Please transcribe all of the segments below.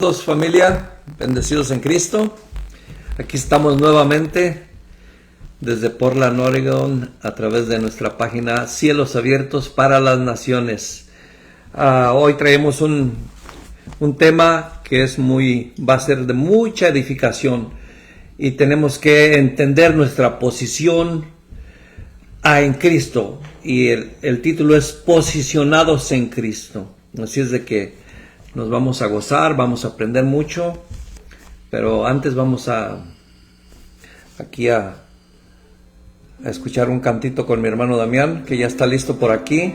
Todos, familia, bendecidos en Cristo. Aquí estamos nuevamente desde Portland, Oregon, a través de nuestra página Cielos Abiertos para las Naciones. Hoy traemos un tema que va a ser de mucha edificación, y tenemos que entender nuestra posición en Cristo, y el título es Posicionados en Cristo. Así es de que nos vamos a gozar, vamos a aprender mucho, pero antes vamos a escuchar un cantito con mi hermano Damián, que ya está listo por aquí.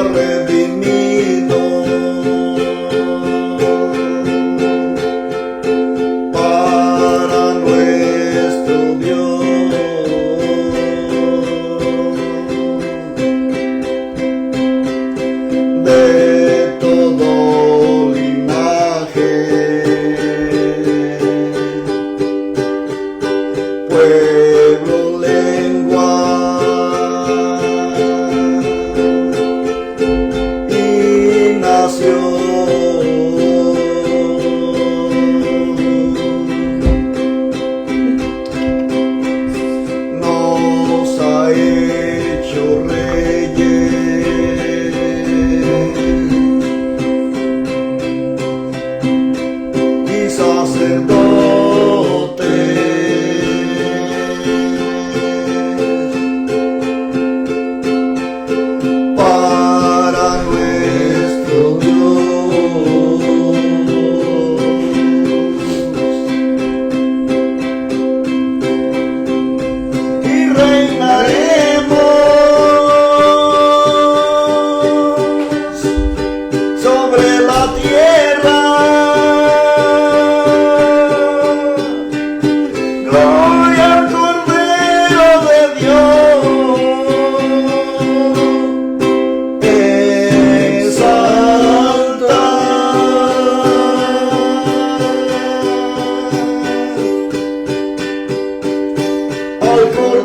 Redimido.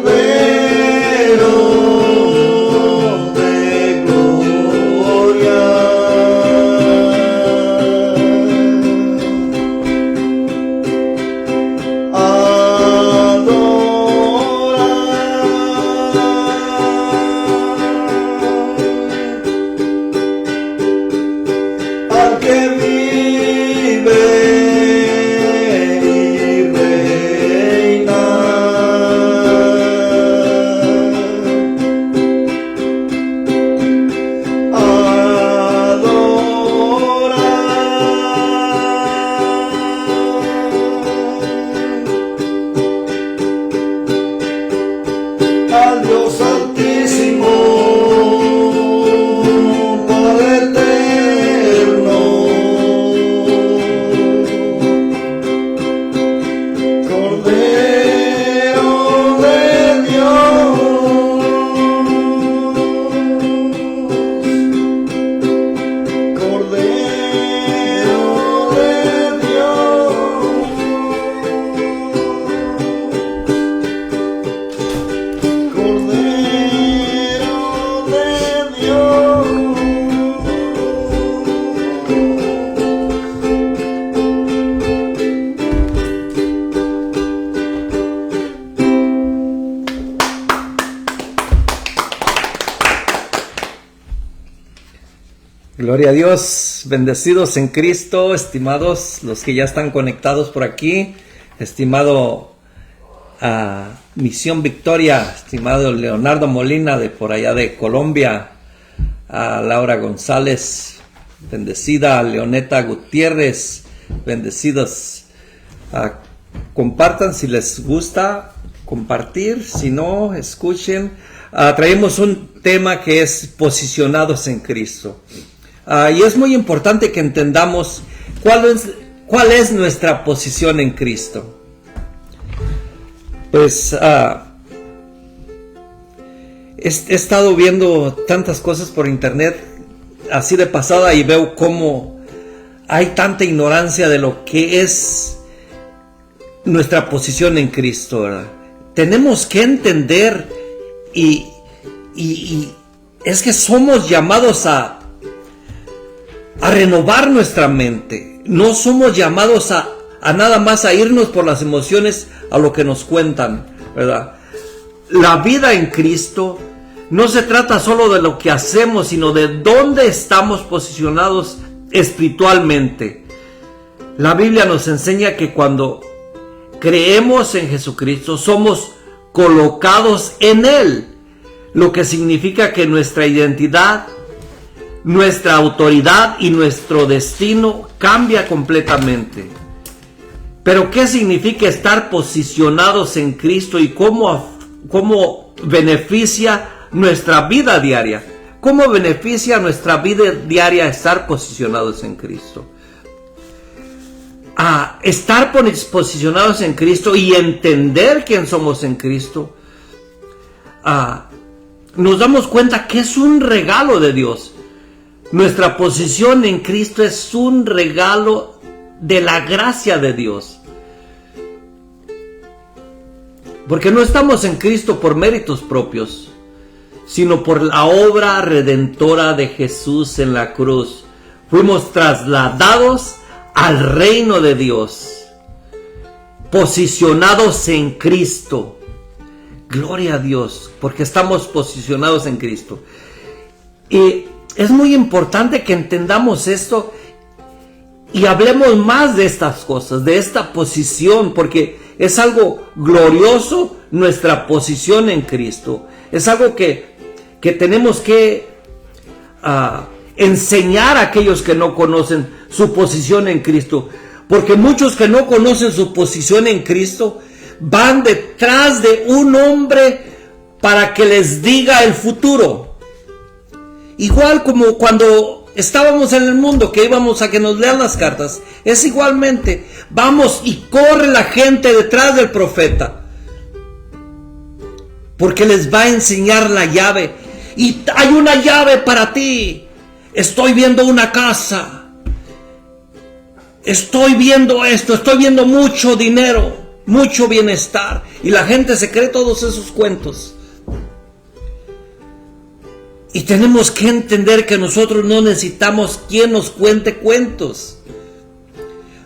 de gloria. Al que vive y reina, al Dios Altísimo, Padre eterno, Cordero de Dios, Cordero de Dios, Cordero de Dios. Gloria a Dios, bendecidos en Cristo, estimados los que ya están conectados por aquí, estimado Misión Victoria, estimado Leonardo Molina de por allá de Colombia, a Laura González, bendecida, Leoneta Gutiérrez, bendecidos. Compartan si les gusta compartir, si no, escuchen. Traemos un tema que es posicionados en Cristo. Y es muy importante que entendamos cuál es nuestra posición en Cristo. Pues he estado viendo tantas cosas por internet así de pasada y veo cómo hay tanta ignorancia de lo que es nuestra posición en Cristo, ¿verdad? Tenemos que entender y es que somos llamados a renovar nuestra mente. No somos llamados a nada más a irnos por las emociones a lo que nos cuentan, ¿verdad? La vida en Cristo no se trata solo de lo que hacemos, sino de dónde estamos posicionados espiritualmente. La Biblia nos enseña que cuando creemos en Jesucristo somos colocados en Él, lo que significa que nuestra identidad, nuestra autoridad y nuestro destino cambia completamente. Pero ¿qué significa estar posicionados en Cristo y cómo beneficia nuestra vida diaria? ¿Cómo beneficia nuestra vida diaria estar posicionados en Cristo? Estar posicionados en Cristo y entender quién somos en Cristo, nos damos cuenta que es un regalo de Dios. Nuestra posición en Cristo es un regalo de la gracia de Dios. Porque no estamos en Cristo por méritos propios, sino por la obra redentora de Jesús en la cruz. Fuimos trasladados al reino de Dios, posicionados en Cristo. Gloria a Dios, porque estamos posicionados en Cristo. Y es muy importante que entendamos esto y hablemos más de estas cosas, de esta posición, porque es algo glorioso nuestra posición en Cristo. Es algo que tenemos que enseñar a aquellos que no conocen su posición en Cristo. Porque muchos que no conocen su posición en Cristo van detrás de un hombre para que les diga el futuro. Igual como cuando estábamos en el mundo, que íbamos a que nos lean las cartas, es igualmente, vamos y corre la gente detrás del profeta, porque les va a enseñar la llave, y hay una llave para ti. Estoy viendo una casa, estoy viendo esto, estoy viendo mucho dinero, mucho bienestar. Y la gente se cree todos esos cuentos. Y tenemos que entender que nosotros no necesitamos quien nos cuente cuentos.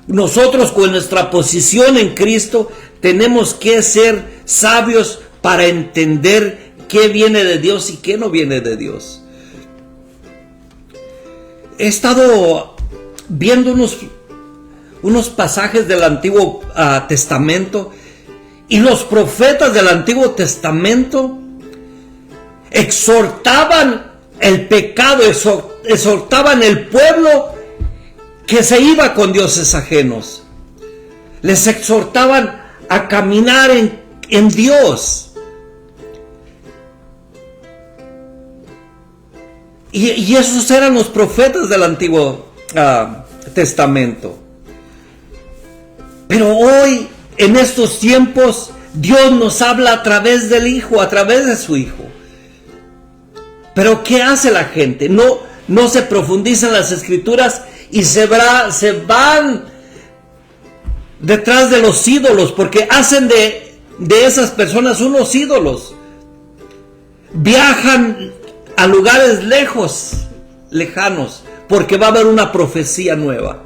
Nosotros, con nuestra posición en Cristo, tenemos que ser sabios para entender qué viene de Dios y qué no viene de Dios. He estado viendo unos pasajes del Antiguo Testamento, y los profetas del Antiguo Testamento exhortaban el pecado, exhortaban el pueblo que se iba con dioses ajenos. Les exhortaban a caminar en Dios. Y esos eran los profetas del Antiguo Testamento. Pero hoy, en estos tiempos, Dios nos habla a través del Hijo, a través de su Hijo. Pero ¿qué hace la gente? No se profundiza en las Escrituras y se van detrás de los ídolos, porque hacen de esas personas unos ídolos. Viajan a lugares lejanos, porque va a haber una profecía nueva,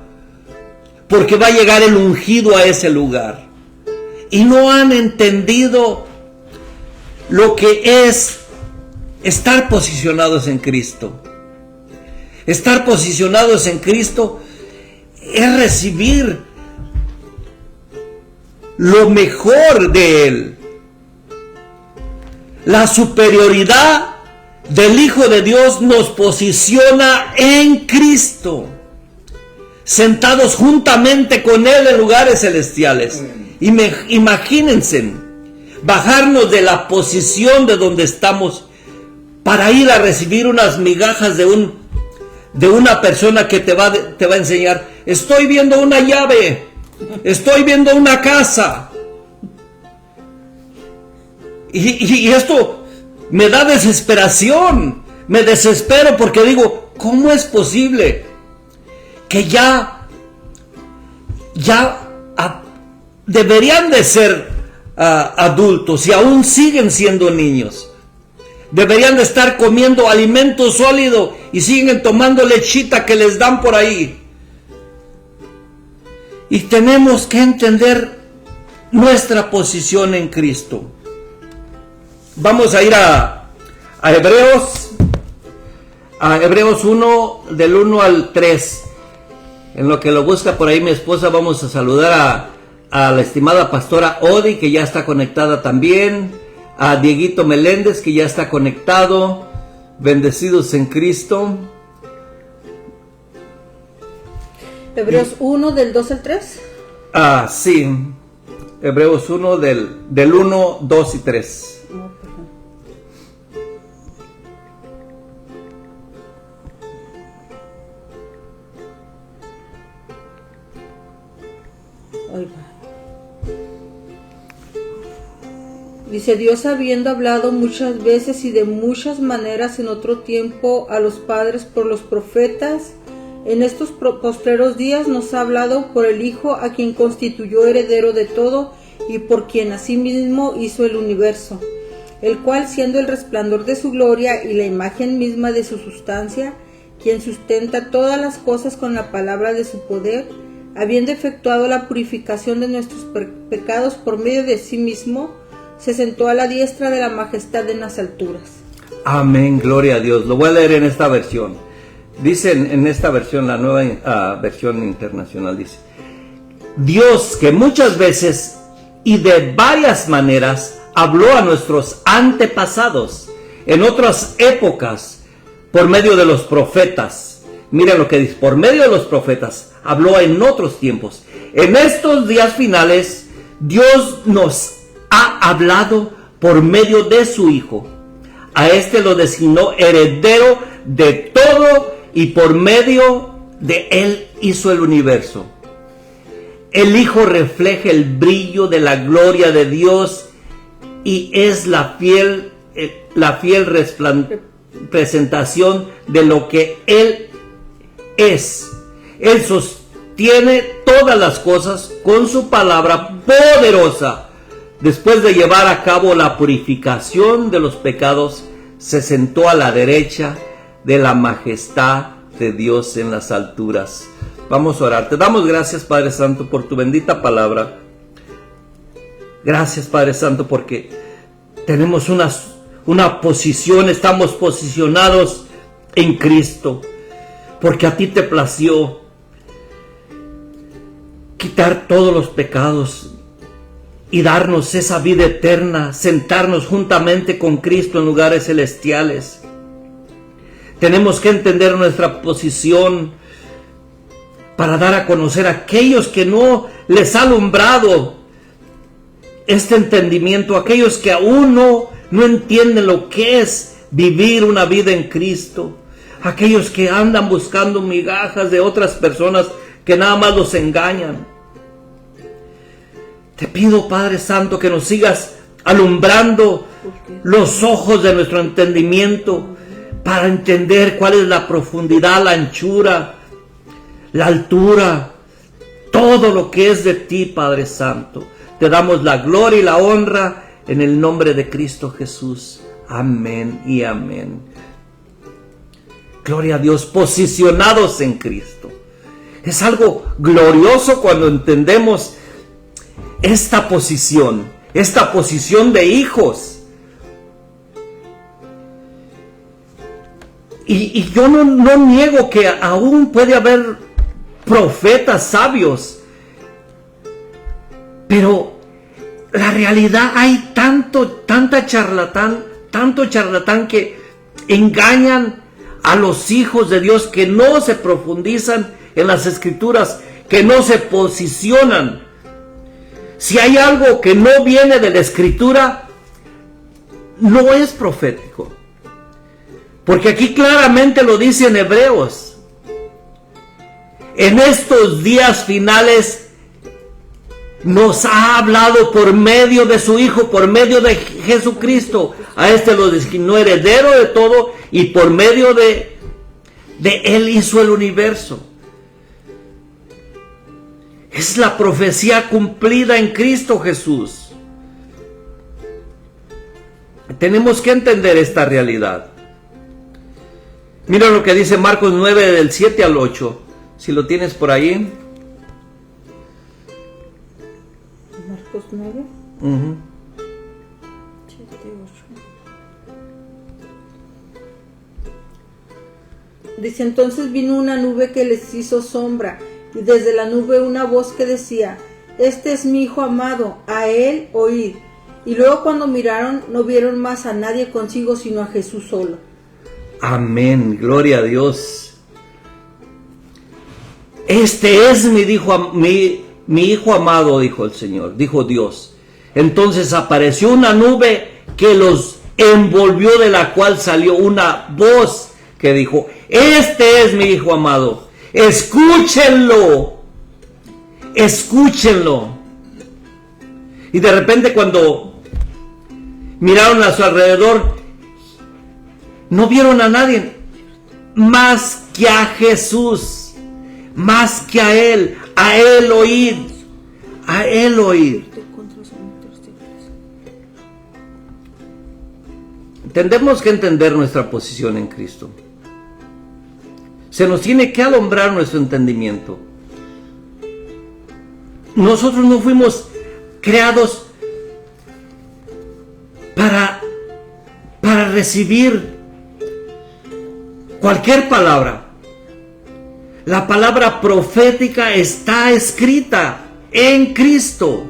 porque va a llegar el ungido a ese lugar. Y no han entendido lo que es estar posicionados en Cristo. Estar posicionados en Cristo es recibir lo mejor de Él. La superioridad del Hijo de Dios nos posiciona en Cristo, sentados juntamente con Él en lugares celestiales. Imagínense bajarnos de la posición de donde estamos para ir a recibir unas migajas de una persona que te va a enseñar: estoy viendo una llave, estoy viendo una casa. Y esto me da desesperación, me desespero, porque digo, ¿cómo es posible que ya deberían de ser adultos y aún siguen siendo niños? Deberían de estar comiendo alimento sólido y siguen tomando lechita que les dan por ahí. Y tenemos que entender nuestra posición en Cristo. Vamos a ir a Hebreos 1, del 1 al 3. En lo que lo busca por ahí mi esposa, vamos a saludar a la estimada pastora Odi, que ya está conectada también. A Dieguito Meléndez, que ya está conectado. Bendecidos en Cristo. Hebreos 1, del 2 al 3. Sí. Hebreos 1, del 1, 2 y 3. Dice: Dios, habiendo hablado muchas veces y de muchas maneras en otro tiempo a los padres por los profetas, en estos postreros días nos ha hablado por el Hijo, a quien constituyó heredero de todo y por quien asimismo hizo el universo, el cual, siendo el resplandor de su gloria y la imagen misma de su sustancia, quien sustenta todas las cosas con la palabra de su poder, habiendo efectuado la purificación de nuestros pecados por medio de sí mismo, se sentó a la diestra de la majestad en las alturas. Amén, gloria a Dios. Lo voy a leer en esta versión. Dice en esta versión, la nueva versión internacional, dice: Dios, que muchas veces y de varias maneras habló a nuestros antepasados en otras épocas por medio de los profetas. Mira lo que dice: por medio de los profetas habló en otros tiempos. En estos días finales, Dios nos ha hablado por medio de su Hijo. A este lo designó heredero de todo y por medio de él hizo el universo. El Hijo refleja el brillo de la gloria de Dios y es la fiel presentación de lo que Él es. Él sostiene todas las cosas con su palabra poderosa. Después de llevar a cabo la purificación de los pecados, se sentó a la derecha de la majestad de Dios en las alturas. Vamos a orar. Te damos gracias, Padre Santo, por tu bendita palabra. Gracias, Padre Santo, porque tenemos una posición, estamos posicionados en Cristo, porque a ti te plació quitar todos los pecados y darnos esa vida eterna, sentarnos juntamente con Cristo en lugares celestiales. Tenemos que entender nuestra posición para dar a conocer a aquellos que no les ha alumbrado este entendimiento, aquellos que aún no entienden lo que es vivir una vida en Cristo, aquellos que andan buscando migajas de otras personas que nada más los engañan. Te pido, Padre Santo, que nos sigas alumbrando los ojos de nuestro entendimiento para entender cuál es la profundidad, la anchura, la altura, todo lo que es de ti, Padre Santo. Te damos la gloria y la honra en el nombre de Cristo Jesús. Amén y amén. Gloria a Dios, posicionados en Cristo. Es algo glorioso cuando entendemos esta posición de hijos. Y yo no niego que aún puede haber profetas sabios, pero la realidad hay tanto charlatán que engañan a los hijos de Dios, que no se profundizan en las escrituras, que no se posicionan. Si hay algo que no viene de la escritura, no es profético. Porque aquí claramente lo dice en Hebreos. En estos días finales nos ha hablado por medio de su Hijo, por medio de Jesucristo. A este lo designó heredero de todo, y por medio de Él hizo el universo. Es la profecía cumplida en Cristo Jesús. Tenemos que entender esta realidad. Mira lo que dice Marcos 9, del 7 al 8. Si lo tienes por ahí. Marcos 9. 7, 8. Dice: entonces vino una nube que les hizo sombra, y desde la nube una voz que decía: este es mi Hijo amado, a él oíd. Y luego cuando miraron, no vieron más a nadie consigo, sino a Jesús solo. Amén, gloria a Dios. Este es mi Hijo amado, dijo el Señor, dijo Dios. Entonces apareció una nube que los envolvió, de la cual salió una voz que dijo: este es mi Hijo amado, escúchenlo, escúchenlo. Y de repente, cuando miraron a su alrededor, no vieron a nadie más que a Jesús, más que a Él oíd, a Él oíd. Tendremos que entender nuestra posición en Cristo. Se nos tiene que alumbrar nuestro entendimiento. Nosotros no fuimos creados para recibir cualquier palabra. La palabra profética está escrita en Cristo.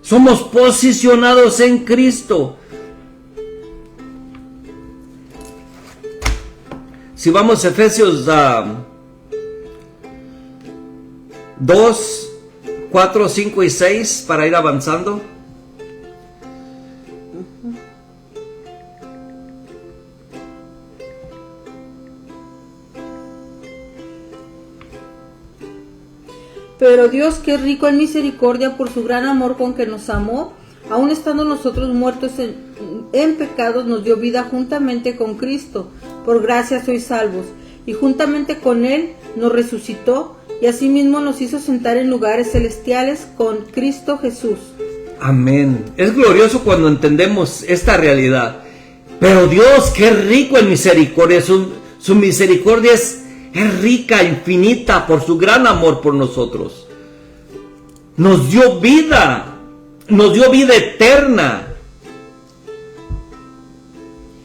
Somos posicionados en Cristo. Si vamos a Efesios 2, 4, 5 y 6 para ir avanzando. Pero Dios, que es rico en misericordia, por su gran amor con que nos amó, aun estando nosotros muertos en pecados, nos dio vida juntamente con Cristo. Por gracia sois salvos, y juntamente con Él nos resucitó y asimismo nos hizo sentar en lugares celestiales con Cristo Jesús. Amén. Es glorioso cuando entendemos esta realidad. Pero Dios, qué rico en misericordia. Su misericordia es rica, infinita, por su gran amor por nosotros. Nos dio vida eterna.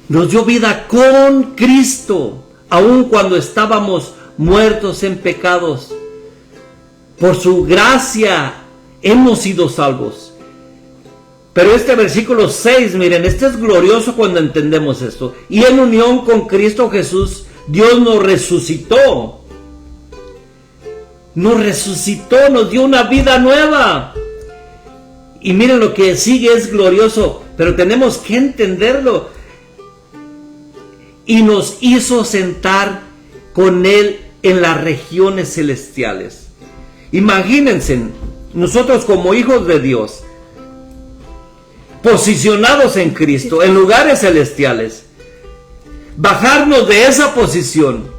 Nos dio vida con Cristo, aun cuando estábamos muertos en pecados. Por su gracia hemos sido salvos. Pero este versículo 6, miren, este es glorioso cuando entendemos esto. Y en unión con Cristo Jesús, Dios nos resucitó. Nos resucitó, nos dio una vida nueva. Y miren, lo que sigue es glorioso, pero tenemos que entenderlo. Y nos hizo sentar con Él en las regiones celestiales. Imagínense, nosotros como hijos de Dios, posicionados en Cristo, en lugares celestiales, bajarnos de esa posición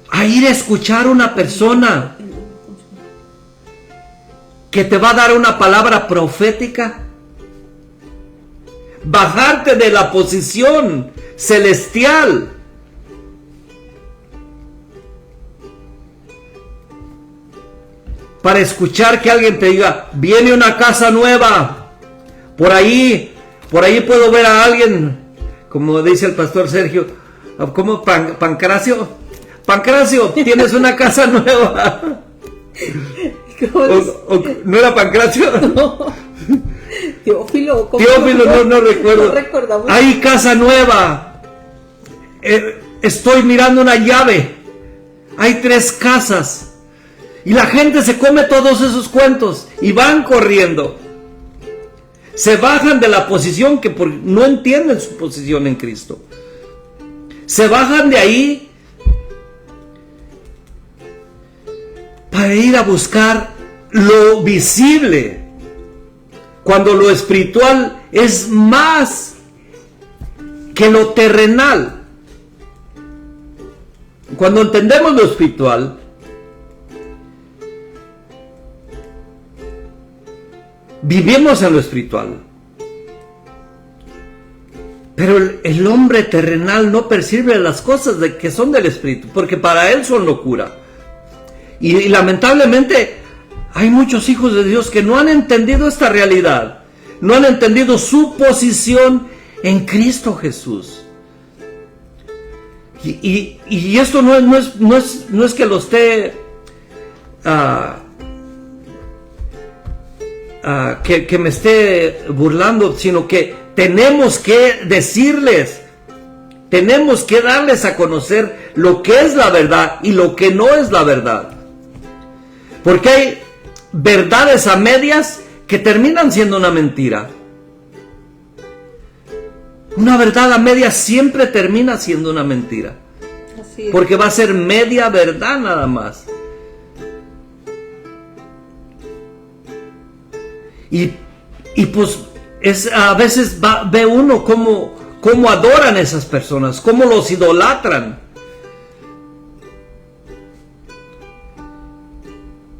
a ir a escuchar a una persona que te va a dar una palabra profética, bajarte de la posición celestial para escuchar que alguien te diga, viene una casa nueva, por ahí puedo ver a alguien, como dice el pastor Sergio, como Pancracio, tienes una casa nueva. ¿No era Pancracio? No. Teófilo, no recuerdo. No recordamos. Hay casa nueva. Estoy mirando una llave. Hay 3 casas. Y la gente se come todos esos cuentos y van corriendo. Se bajan de la posición que no entienden su posición en Cristo. Se bajan de ahí para ir a buscar lo visible, cuando lo espiritual es más que lo terrenal. Cuando entendemos lo espiritual, vivimos en lo espiritual. Pero el hombre terrenal no percibe las cosas que son del espíritu, porque para él son locura. Y lamentablemente hay muchos hijos de Dios que no han entendido esta realidad, no han entendido su posición en Cristo Jesús. Y esto no es que lo esté que me esté burlando, sino que tenemos que decirles, tenemos que darles a conocer lo que es la verdad y lo que no es la verdad. Porque hay verdades a medias que terminan siendo una mentira. Una verdad a medias siempre termina siendo una mentira. Así es. Porque va a ser media verdad nada más. Y pues a veces ve uno cómo adoran a esas personas, cómo los idolatran.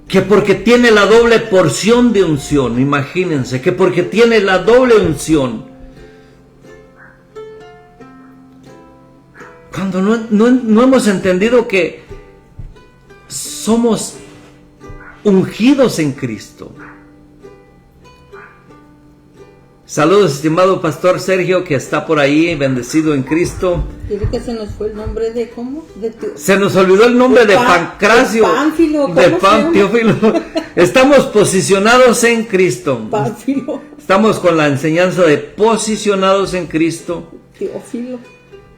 Que porque tiene la doble porción de unción, imagínense, que porque tiene la doble unción. Cuando no hemos entendido que somos ungidos en Cristo. Saludos, estimado pastor Sergio, que está por ahí, bendecido en Cristo. Dice que se nos fue el nombre de ¿cómo? Se nos olvidó el nombre de Pancracio. De Teófilo. Estamos posicionados en Cristo. Pánfilo. Estamos con la enseñanza de posicionados en Cristo. Teófilo.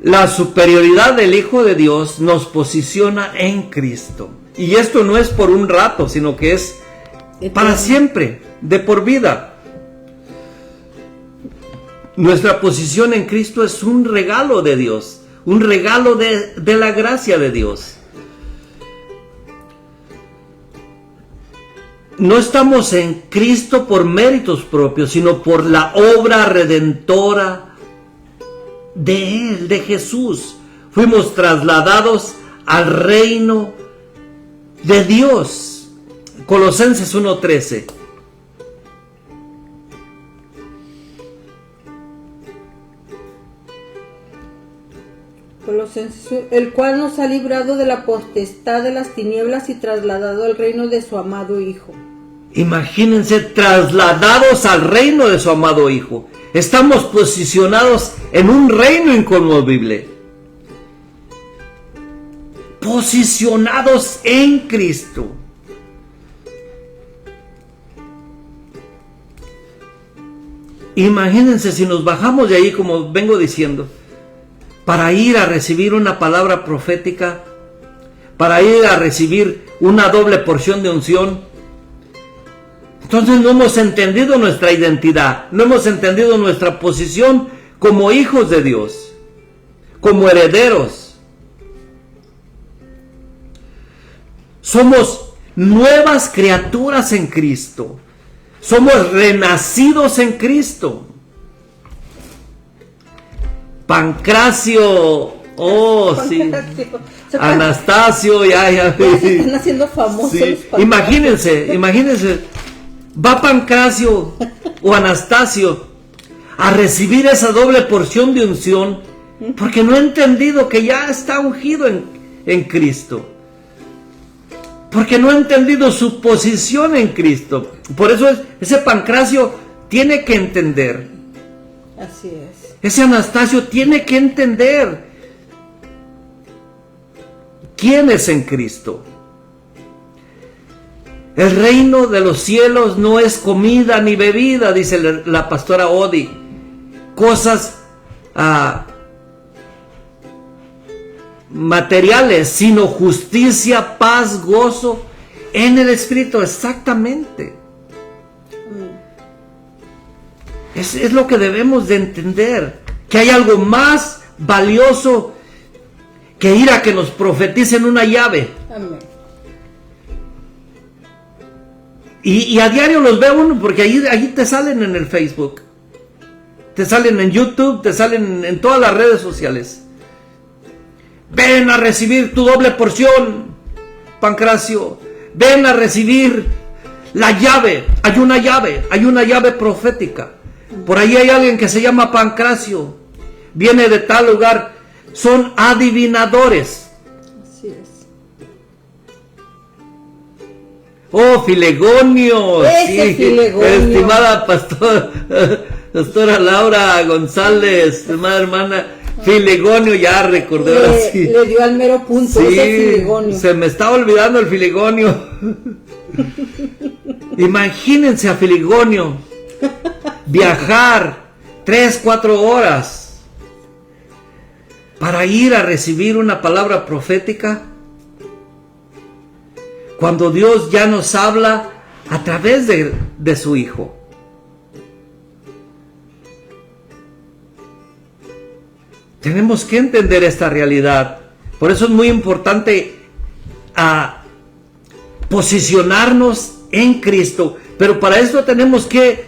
La superioridad del Hijo de Dios nos posiciona en Cristo. Y esto no es por un rato, sino que es para siempre, de por vida. Nuestra posición en Cristo es un regalo de Dios, un regalo de la gracia de Dios. No estamos en Cristo por méritos propios, sino por la obra redentora de Él, de Jesús. fuimos trasladados al reino de Dios. Colosenses 1:13. Colosenses, el cual nos ha librado de la potestad de las tinieblas y trasladado al reino de su amado Hijo. Imagínense, trasladados al reino de su amado Hijo. Estamos posicionados en un reino inconmovible. Posicionados en Cristo. Imagínense si nos bajamos de ahí, como vengo diciendo, para ir a recibir una palabra profética, para ir a recibir una doble porción de unción. Entonces no hemos entendido nuestra identidad, no hemos entendido nuestra posición como hijos de Dios, como herederos. Somos nuevas criaturas en Cristo. Somos renacidos en Cristo. Pancracio, sí. Anastasio, ya. Ya se están haciendo famosos. Sí. Los Pancracios. Imagínense, va Pancracio o Anastasio a recibir esa doble porción de unción porque no ha entendido que ya está ungido en Cristo. Porque no ha entendido su posición en Cristo. Por eso ese Pancracio tiene que entender. Así es. Ese Anastasio tiene que entender quién es en Cristo. El reino de los cielos no es comida ni bebida, dice la pastora Odi. Cosas materiales, sino justicia, paz, gozo en el Espíritu. Exactamente. Es lo que debemos de entender, que hay algo más valioso que ir a que nos profeticen una llave. Amén. Y a diario los ve uno, porque allí te salen en el Facebook, te salen en YouTube, te salen en todas las redes sociales. Ven a recibir tu doble porción, Pancracio. Ven a recibir la llave. Hay una llave profética. Por ahí hay alguien que se llama Pancracio. Viene de tal lugar. Son adivinadores. Así es. Oh, Filegonio. Ese Filegonio. Estimada pastora Laura González, amada hermana. Filegonio, ya recordé ahora sí. Le dio al mero punto, Sí, ese Filegonio. se me estaba olvidando el Filegonio. Imagínense a Filegonio viajar 3-4 horas para ir a recibir una palabra profética, cuando Dios ya nos habla a través de su Hijo. Tenemos que entender esta realidad. Por eso es muy importante posicionarnos en Cristo. Pero para esto tenemos que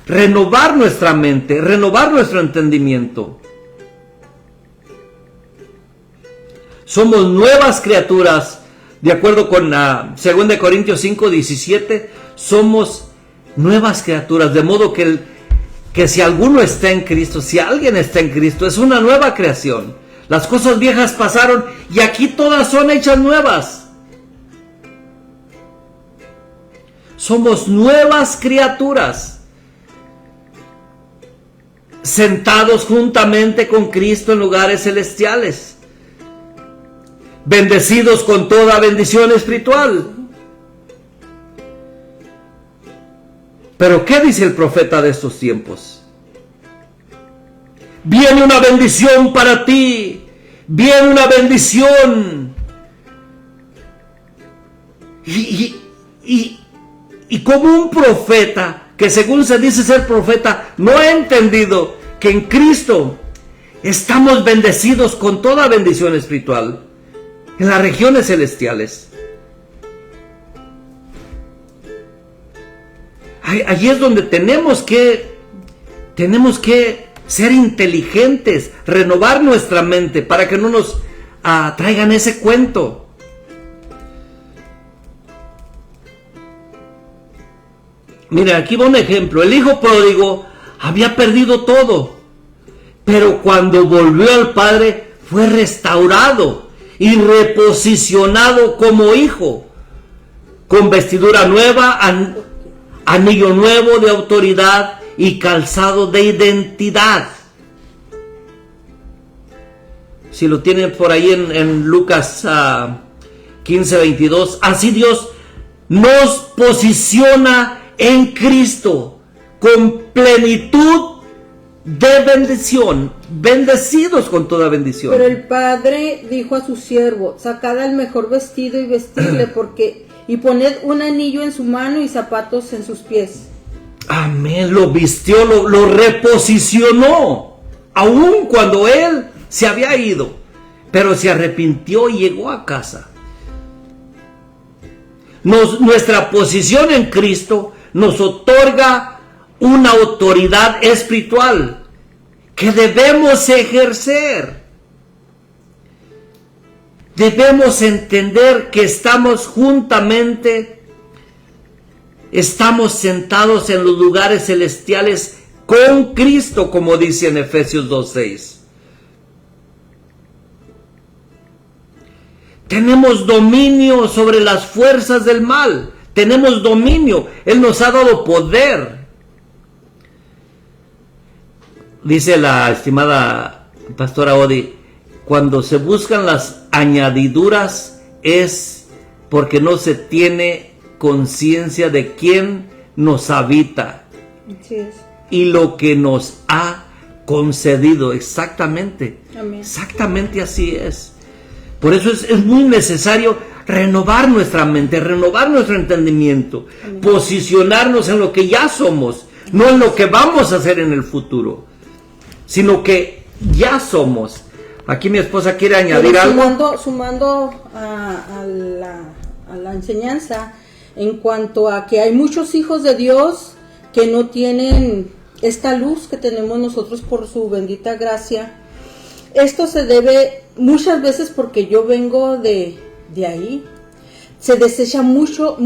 renovar nuestra mente, renovar nuestro entendimiento. Somos nuevas criaturas. De acuerdo con 2 Corintios 5:17, somos nuevas criaturas. De modo que si alguno está en Cristo, si alguien está en Cristo, es una nueva creación. Las cosas viejas pasaron y aquí todas son hechas nuevas. Somos nuevas criaturas, sentados juntamente con Cristo en lugares celestiales, bendecidos con toda bendición espiritual. Pero ¿qué dice el profeta de estos tiempos? Viene una bendición para ti. Viene una bendición. Y como un profeta, que según se dice ser profeta, no ha entendido que en Cristo estamos bendecidos con toda bendición espiritual en las regiones celestiales. Allí es donde tenemos que ser inteligentes, renovar nuestra mente para que no nos traigan ese cuento. Mira, aquí va un ejemplo. El hijo pródigo había perdido todo, pero cuando volvió al padre fue restaurado y reposicionado como hijo, con vestidura nueva, anillo nuevo de autoridad y calzado de identidad. Si lo tienen por ahí en Lucas 15:22, así Dios nos posiciona en Cristo con plenitud de bendición, bendecidos con toda bendición. Pero el padre dijo a su siervo: sacad el mejor vestido y vestirle, y poned un anillo en su mano y zapatos en sus pies. Amén, lo vistió, lo reposicionó, aun cuando él se había ido, pero se arrepintió y llegó a casa. Nuestra posición en Cristo nos otorga una autoridad espiritual que debemos ejercer. Debemos entender que estamos sentados en los lugares celestiales con Cristo, como dice en Efesios 2:6. Tenemos dominio sobre las fuerzas del mal. Tenemos dominio. Él nos ha dado poder. Dice la estimada pastora Odi, cuando se buscan las añadiduras es porque no se tiene conciencia de quién nos habita. Así es. Y lo que nos ha concedido. Exactamente. Amén. Exactamente así es. Por eso es muy necesario renovar nuestra mente, renovar nuestro entendimiento, Amén. posicionarnos en lo que ya somos, no en lo que vamos a hacer en el futuro, sino que ya somos. Aquí mi esposa quiere añadir Pero algo. sumando a la enseñanza, en cuanto a que hay muchos hijos de Dios que no tienen esta luz que tenemos nosotros por su bendita gracia. Esto se debe muchas veces porque yo vengo de ahí. Se desecha mucho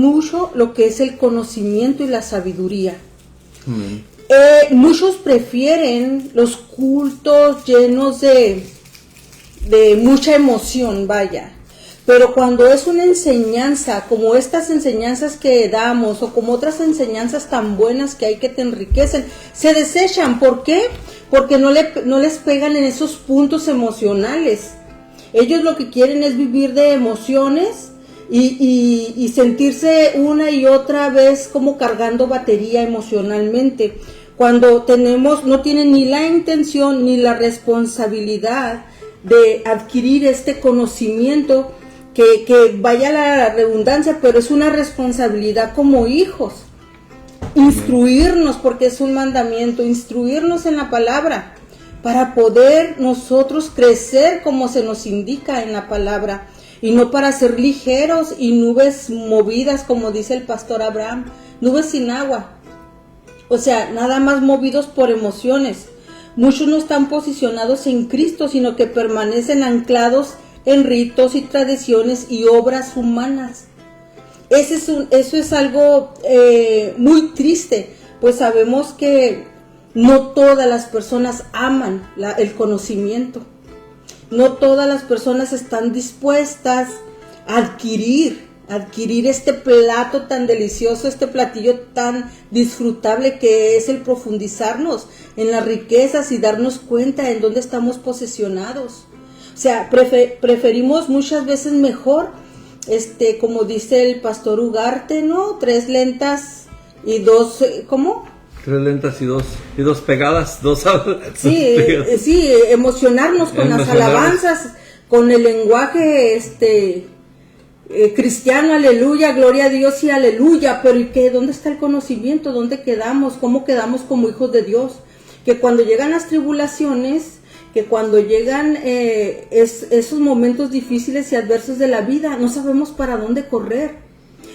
lo que es el conocimiento y la sabiduría. Muchos prefieren los cultos llenos de mucha emoción, vaya. Pero cuando es una enseñanza, como estas enseñanzas que damos, o como otras enseñanzas tan buenas que hay que te enriquecen, se desechan. ¿Por qué? Porque no les pegan en esos puntos emocionales. Ellos lo que quieren es vivir de emociones y sentirse una y otra vez como cargando batería emocionalmente. Cuando no tienen ni la intención ni la responsabilidad de adquirir este conocimiento, que vaya la redundancia, pero es una responsabilidad como hijos. Instruirnos, porque es un mandamiento, instruirnos en la palabra, para poder nosotros crecer como se nos indica en la palabra, y no para ser ligeros y nubes movidas, como dice el pastor Abraham, nubes sin agua. O sea, nada más movidos por emociones. Muchos no están posicionados en Cristo, sino que permanecen anclados en ritos y tradiciones y obras humanas. Eso es algo muy triste, pues sabemos que no todas las personas aman el conocimiento. No todas las personas están dispuestas a adquirir este plato tan delicioso, este platillo tan disfrutable que es el profundizarnos en las riquezas y darnos cuenta en dónde estamos posicionados. O sea, preferimos muchas veces mejor, como dice el pastor Ugarte, ¿no? 3 lentas y 2, ¿cómo? 3 lentas y dos pegadas, Sí, sí, emocionarnos con las alabanzas, con el lenguaje cristiano, aleluya, gloria a Dios y aleluya. Pero ¿y qué? ¿Dónde está el conocimiento? ¿Dónde quedamos? ¿Cómo quedamos como hijos de Dios? Que cuando llegan las tribulaciones, que cuando llegan esos momentos difíciles y adversos de la vida, no sabemos para dónde correr.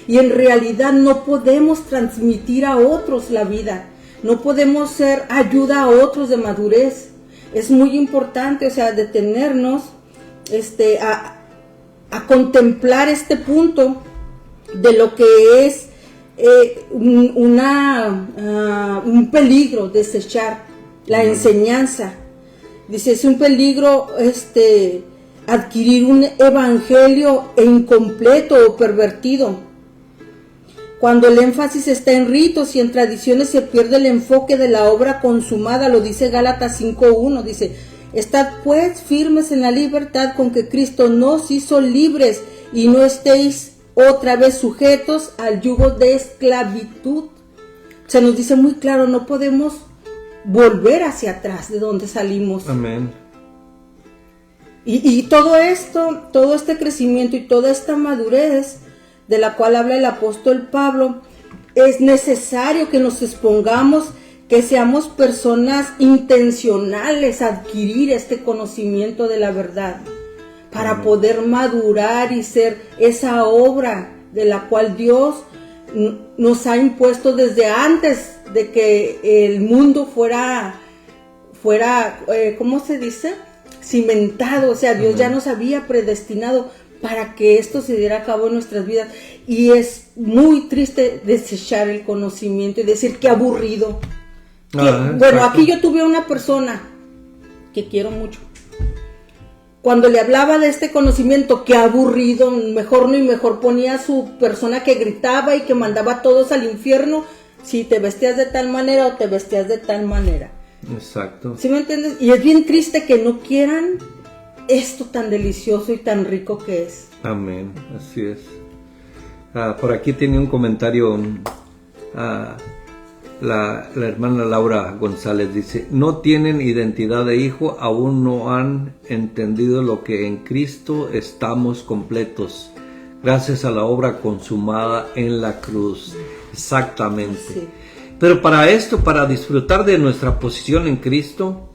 Y en realidad no podemos transmitir a otros la vida. no podemos ser ayuda a otros de madurez. Es muy importante, o sea, detenernos a contemplar este punto de lo que es un peligro desechar la enseñanza. Dice, es un peligro adquirir un evangelio incompleto o pervertido. Cuando el énfasis está en ritos y en tradiciones, se pierde el enfoque de la obra consumada. Lo dice Gálatas 5:1, dice, estad pues firmes en la libertad con que Cristo nos hizo libres, y no estéis otra vez sujetos al yugo de esclavitud. Se nos dice muy claro, no podemos volver hacia atrás de donde salimos. Amén. Y todo esto, todo este crecimiento y toda esta madurez de la cual habla el apóstol Pablo, es necesario que nos expongamos, que seamos personas intencionales a adquirir este conocimiento de la verdad, para poder madurar y ser esa obra de la cual Dios nos ha impuesto desde antes de que el mundo fuera, ¿cómo se dice? Cimentado. O sea, Dios ya nos había predestinado para que esto se diera a cabo en nuestras vidas. Y es muy triste desechar el conocimiento y decir qué aburrido. Bueno, aquí yo tuve una persona que quiero mucho. Cuando le hablaba de este conocimiento, qué aburrido, mejor no, y mejor ponía a su persona que gritaba y que mandaba a todos al infierno si te vestías de tal manera o te vestías de tal manera. Exacto. ¿Sí me entiendes? Y es bien triste que no quieran esto tan delicioso y tan rico que es. Amén, así es. Por aquí tiene un comentario la hermana Laura González, dice, no tienen identidad de hijo, aún no han entendido lo que en Cristo estamos completos, gracias a la obra consumada en la cruz. Exactamente. Sí. Pero para esto, para disfrutar de nuestra posición en Cristo,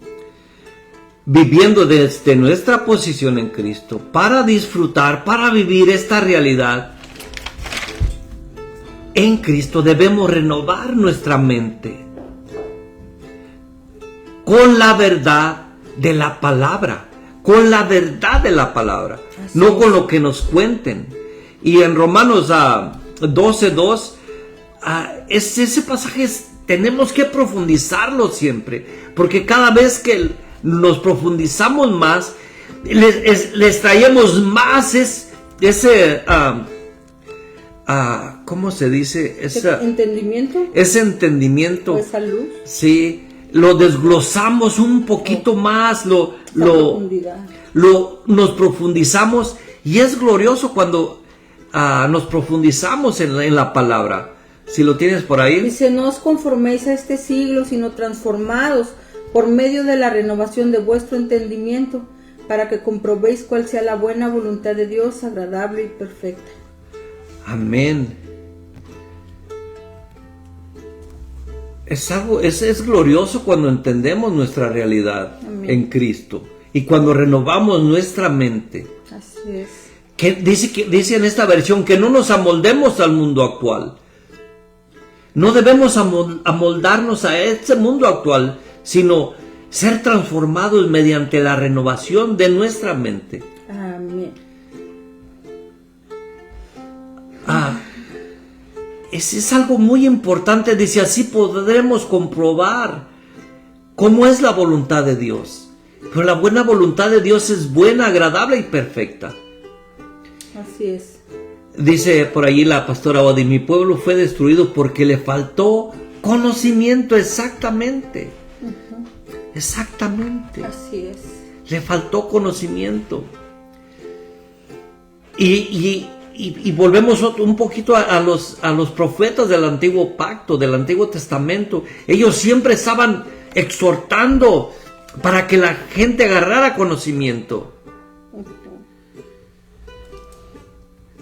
viviendo desde nuestra posición en Cristo, para disfrutar, para vivir esta realidad en Cristo, debemos renovar nuestra mente con la verdad de la palabra, con la verdad de la palabra, así no es. Con lo que nos cuenten. Y en Romanos 12:2, ese pasaje tenemos que profundizarlo siempre, porque cada vez que nos profundizamos más, les traemos más ese ¿cómo se dice? ¿Entendimiento? Ese entendimiento. ¿O esa luz? Sí, lo desglosamos un poquito más, nos profundizamos, y es glorioso cuando nos profundizamos en la palabra. Si lo tienes por ahí. Dice, no os conforméis a este siglo, sino transformados por medio de la renovación de vuestro entendimiento, para que comprobéis cuál sea la buena voluntad de Dios, agradable y perfecta. Amén. Es glorioso cuando entendemos nuestra realidad. Amén. En Cristo, y cuando renovamos nuestra mente. Así es. Que dice en esta versión que no nos amoldemos al mundo actual. No debemos amoldarnos a este mundo actual, sino ser transformados mediante la renovación de nuestra mente. Amén. Es algo muy importante. Dice, así podremos comprobar cómo es la voluntad de Dios. Pero la buena voluntad de Dios es buena, agradable y perfecta. Así es. Dice por ahí la pastora Odi, mi pueblo fue destruido porque le faltó conocimiento. Exactamente. Exactamente. Así es. Le faltó conocimiento. Y volvemos un poquito a los profetas del antiguo pacto, del Antiguo Testamento. Ellos siempre estaban exhortando para que la gente agarrara conocimiento.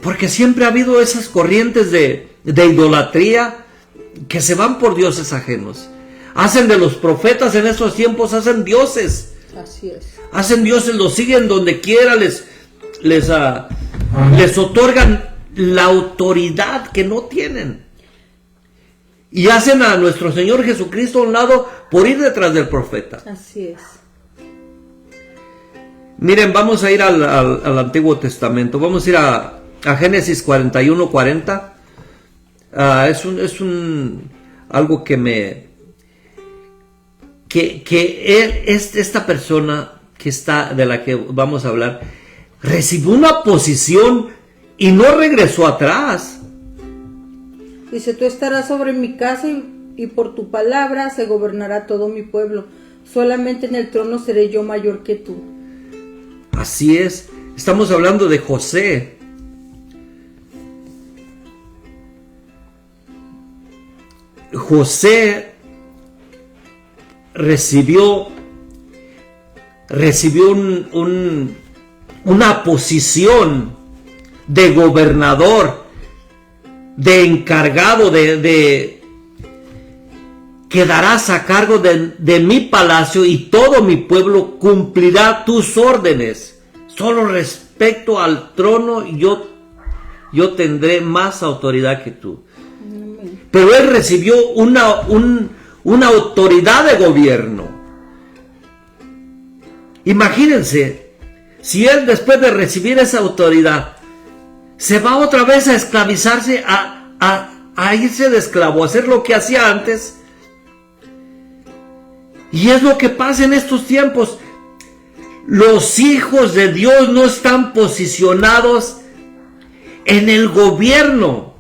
Porque siempre ha habido esas corrientes de idolatría que se van por dioses ajenos. Hacen de los profetas en esos tiempos, hacen dioses. Así es. Hacen dioses, los siguen donde quiera, les otorgan la autoridad que no tienen. y hacen a nuestro Señor Jesucristo a un lado por ir detrás del profeta. Así es. Miren, vamos a ir al Antiguo Testamento. Vamos a ir a Génesis 41:40. Es algo que esta persona de la que vamos a hablar, recibió una posición y no regresó atrás. Dice, tú estarás sobre mi casa y por tu palabra se gobernará todo mi pueblo. Solamente en el trono seré yo mayor que tú. Así es. Estamos hablando de José. José recibió una posición de gobernador, de encargado, de quedarás a cargo de mi palacio y todo mi pueblo cumplirá tus órdenes. Solo respecto al trono yo tendré más autoridad que tú. Pero él recibió una autoridad de gobierno. Imagínense, si él después de recibir esa autoridad se va otra vez a esclavizarse, a irse de esclavo, a hacer lo que hacía antes. Y es lo que pasa en estos tiempos. Los hijos de Dios no están posicionados en el gobierno,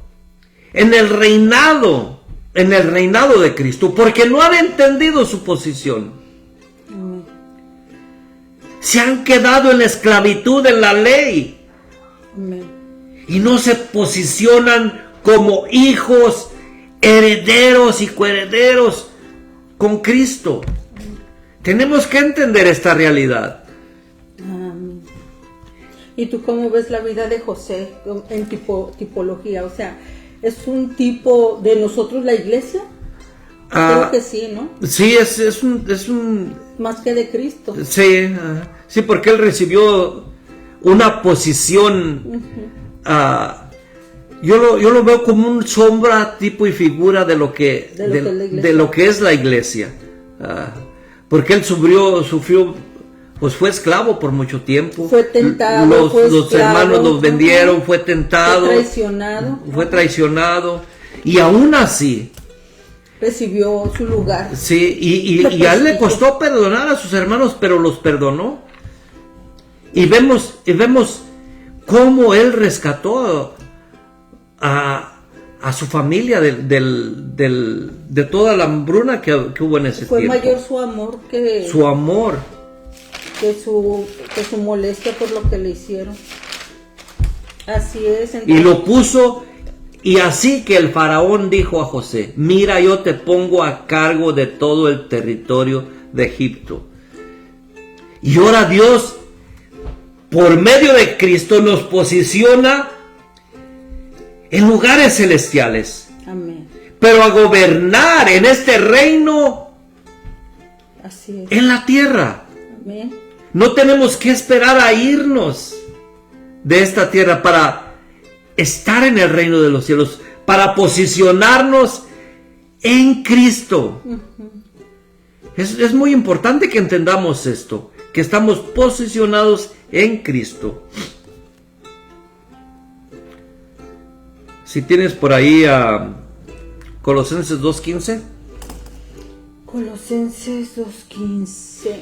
en el reinado de Cristo, porque no han entendido su posición. Se han quedado en la esclavitud, en la ley. Y no se posicionan como hijos, herederos y coherederos con Cristo. Tenemos que entender esta realidad. ¿Y tú cómo ves la vida de José en tipología? O sea, ¿es un tipo de nosotros la iglesia? Creo que sí, ¿no? Sí, es un más que de Cristo. Sí, sí, porque él recibió una posición. Yo lo veo como un sombra, tipo y figura de lo que es la iglesia. Porque él sufrió, pues fue esclavo por mucho tiempo. Fue tentado, los hermanos los vendieron, fue tentado. Fue traicionado. Y aún así recibió su lugar. Sí, y a él le costó perdonar a sus hermanos, pero los perdonó. Y vemos cómo él rescató a su familia de toda la hambruna que hubo en ese tiempo. Fue mayor su amor que su molestia por lo que le hicieron. Así es. Entonces, y lo puso. Y así que el faraón dijo a José: mira, yo te pongo a cargo de todo el territorio de Egipto. Y ahora Dios, por medio de Cristo, nos posiciona en lugares celestiales. Amén. Pero a gobernar en este reino, así es, en la tierra. Amén. No tenemos que esperar a irnos de esta tierra para estar en el reino de los cielos, para posicionarnos en Cristo. Es muy importante que entendamos esto, que estamos posicionados en Cristo. Si tienes por ahí a Colosenses 2:15. Colosenses 2:15.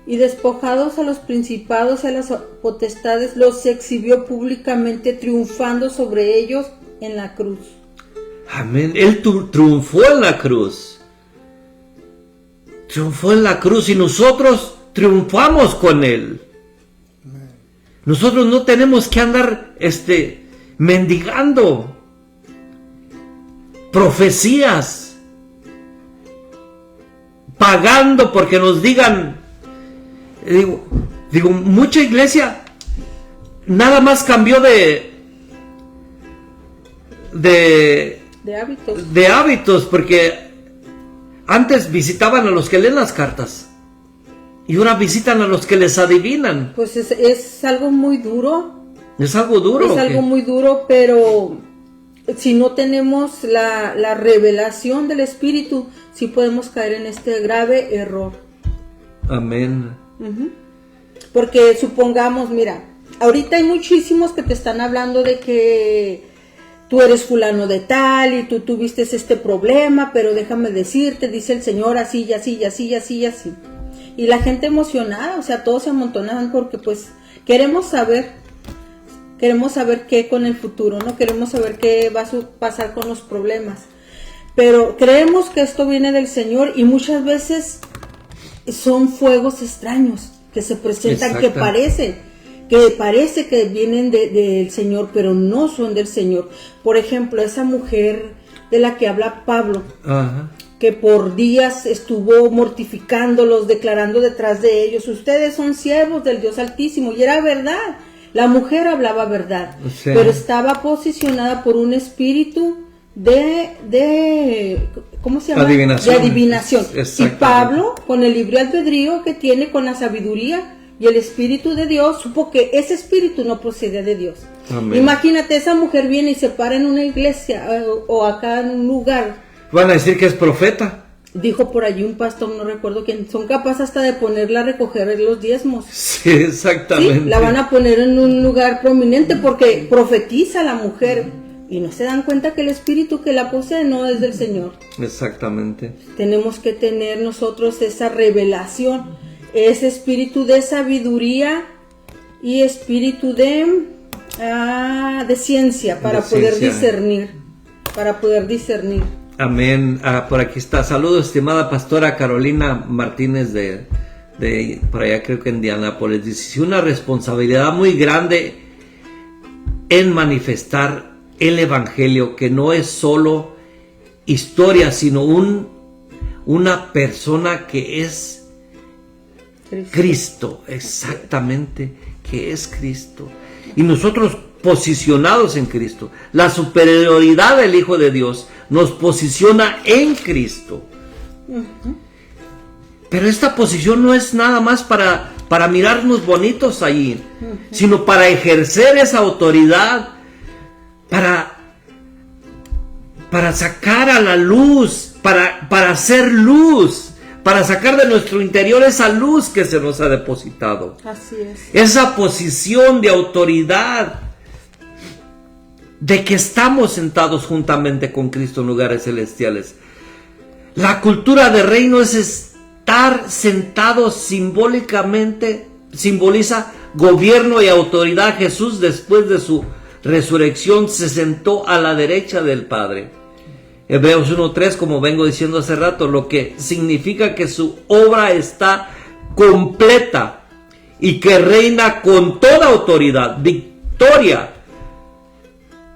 Y despojados a los principados y a las potestades, los exhibió públicamente, triunfando sobre ellos en la cruz. Amén. Él triunfó en la cruz. Triunfó en la cruz y nosotros triunfamos con él. Nosotros no tenemos que andar mendigando profecías, pagando porque nos digan. Digo, mucha iglesia nada más cambió de hábitos, porque antes visitaban a los que leen las cartas Y ahora visitan a los que les adivinan. Pues es algo muy duro. Es algo duro. Es algo muy duro, pero si no tenemos la revelación del Espíritu, sí podemos caer en este grave error. Amén. Porque supongamos, mira, ahorita hay muchísimos que te están hablando de que tú eres fulano de tal y tú tuviste este problema, pero déjame decirte, dice el Señor así y así y así y así y así. Y la gente emocionada, o sea, todos se amontonan porque pues queremos saber qué con el futuro, ¿no? Queremos saber qué va a pasar con los problemas. Pero creemos que esto viene del Señor y muchas veces son fuegos extraños que se presentan, que parece que vienen del Señor, pero no son del Señor. Por ejemplo, esa mujer de la que habla Pablo, que por días estuvo mortificándolos, declarando detrás de ellos, ustedes son siervos del Dios Altísimo, y era verdad, la mujer hablaba verdad, pero estaba posicionada por un espíritu de ¿cómo se llama? Adivinación. De adivinación. Y Pablo, con el libre albedrío que tiene, con la sabiduría y el Espíritu de Dios, supo que ese espíritu no procedía de Dios. Amén. Imagínate, esa mujer viene y se para en una iglesia o acá en un lugar. Van a decir que es profeta. Dijo por allí un pastor, no recuerdo quién, son capaces hasta de ponerla a recoger los diezmos. Sí, exactamente. Sí, la van a poner en un lugar prominente porque profetiza la mujer y no se dan cuenta que el espíritu que la posee no es del Señor. Exactamente. Tenemos que tener nosotros esa revelación, ese espíritu de sabiduría y espíritu de ciencia para poder discernir, Amén. Por aquí está. Saludos, estimada pastora Carolina Martínez de por allá, creo que en Indianápolis. Dice, una responsabilidad muy grande en manifestar el evangelio, que no es solo historia, sino una persona que es Cristo, exactamente, que es Cristo. Y nosotros posicionados en Cristo, la superioridad del Hijo de Dios nos posiciona en Cristo. Pero esta posición no es nada más para mirarnos bonitos allí, sino para ejercer esa autoridad, para sacar a la luz, para hacer luz, para sacar de nuestro interior esa luz que se nos ha depositado. Así es. Esa posición de autoridad, de que estamos sentados juntamente con Cristo en lugares celestiales. La cultura de reino es estar sentados simbólicamente, simboliza gobierno y autoridad. Jesús, después de su resurrección, se sentó a la derecha del Padre. Hebreos 1:3, como vengo diciendo hace rato, lo que significa que su obra está completa y que reina con toda autoridad, victoria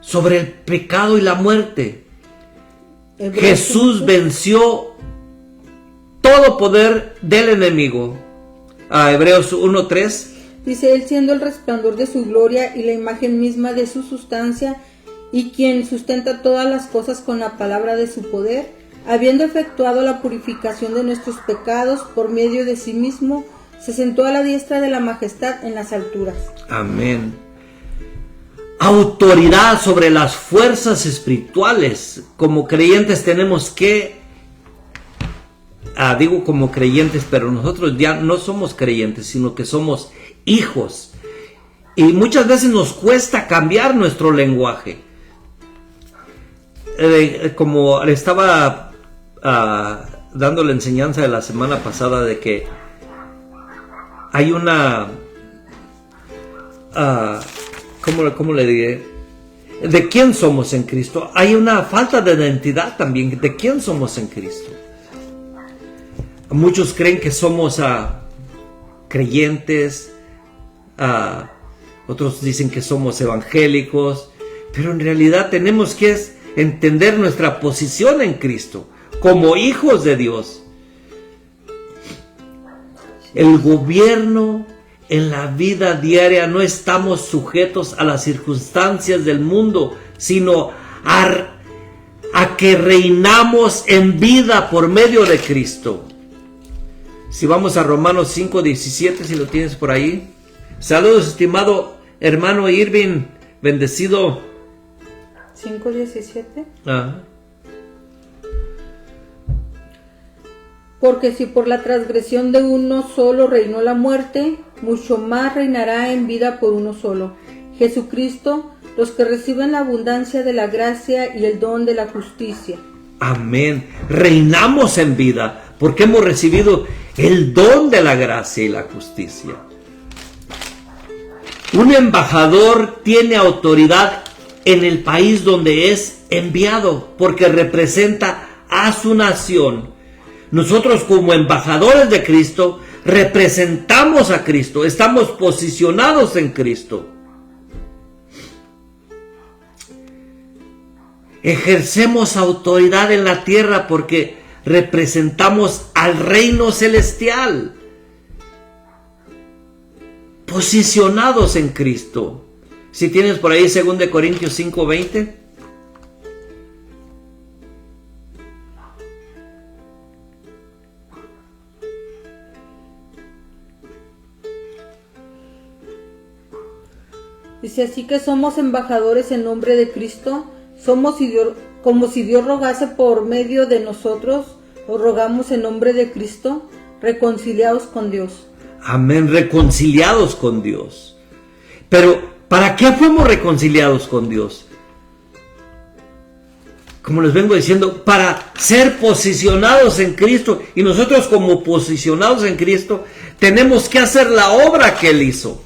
sobre el pecado y la muerte. Jesús venció todo poder del enemigo. Hebreos 1:3. Dice, él siendo el resplandor de su gloria y la imagen misma de su sustancia, y quien sustenta todas las cosas con la palabra de su poder, habiendo efectuado la purificación de nuestros pecados por medio de sí mismo, se sentó a la diestra de la majestad en las alturas. Amén. Autoridad sobre las fuerzas espirituales. Como creyentes tenemos que, digo como creyentes, pero nosotros ya no somos creyentes, sino que somos hijos. Y muchas veces nos cuesta cambiar nuestro lenguaje. Como le estaba dando la enseñanza de la semana pasada, de que hay una... ¿Cómo le diré? ¿De quién somos en Cristo? Hay una falta de identidad también. ¿De quién somos en Cristo? Muchos creen que somos creyentes, otros dicen que somos evangélicos, pero en realidad tenemos que entender nuestra posición en Cristo como hijos de Dios. El gobierno en la vida diaria, no estamos sujetos a las circunstancias del mundo, sino a que reinamos en vida por medio de Cristo. Si vamos a Romanos 5:17, si lo tienes por ahí. Saludos, estimado hermano Irving, bendecido. 5:17. Ajá. Porque si por la transgresión de uno solo reinó la muerte, mucho más reinará en vida por uno solo, Jesucristo, los que reciben la abundancia de la gracia y el don de la justicia. Amén. Reinamos en vida porque hemos recibido el don de la gracia y la justicia. Un embajador tiene autoridad en el país donde es enviado porque representa a su nación. Nosotros como embajadores de Cristo representamos a Cristo, estamos posicionados en Cristo. Ejercemos autoridad en la tierra porque representamos al reino celestial. Posicionados en Cristo. Si tienes por ahí 2 Corintios 5:20. Dice, así que somos embajadores en nombre de Cristo, somos como si Dios rogase por medio de nosotros, o rogamos en nombre de Cristo, reconciliados con Dios. Amén, reconciliados con Dios. Pero, ¿para qué fuimos reconciliados con Dios? Como les vengo diciendo, para ser posicionados en Cristo. Y nosotros como posicionados en Cristo, tenemos que hacer la obra que Él hizo.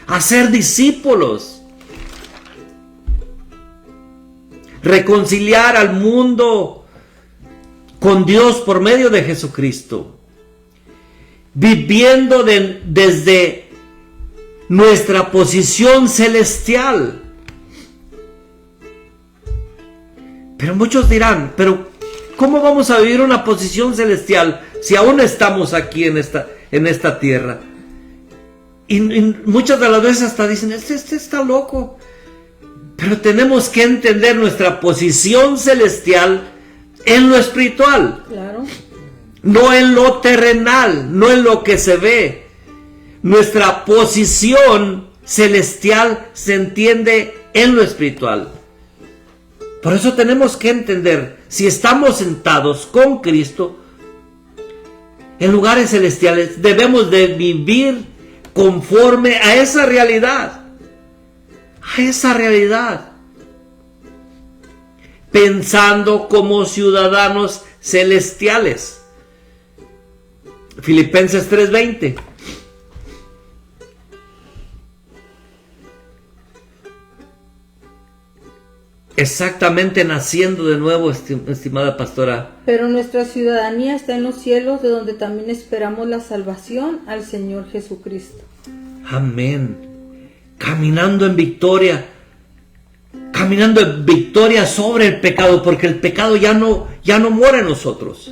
Hacer discípulos. Reconciliar al mundo con Dios por medio de Jesucristo. Viviendo desde nuestra posición celestial. Pero muchos dirán, pero ¿cómo vamos a vivir una posición celestial si aún estamos aquí en esta tierra? Y muchas de las veces hasta dicen, este está loco. Pero tenemos que entender nuestra posición celestial en lo espiritual. Claro. No en lo terrenal, no en lo que se ve. Nuestra posición celestial se entiende en lo espiritual. Por eso tenemos que entender, si estamos sentados con Cristo en lugares celestiales, debemos de vivir conforme a esa realidad. A esa realidad. Pensando como ciudadanos celestiales. Filipenses 3:20. Exactamente, naciendo de nuevo, estimada pastora. Pero nuestra ciudadanía está en los cielos, de donde también esperamos la salvación al Señor Jesucristo. Amén. Caminando en victoria. Caminando en victoria sobre el pecado, porque el pecado ya no muere en nosotros.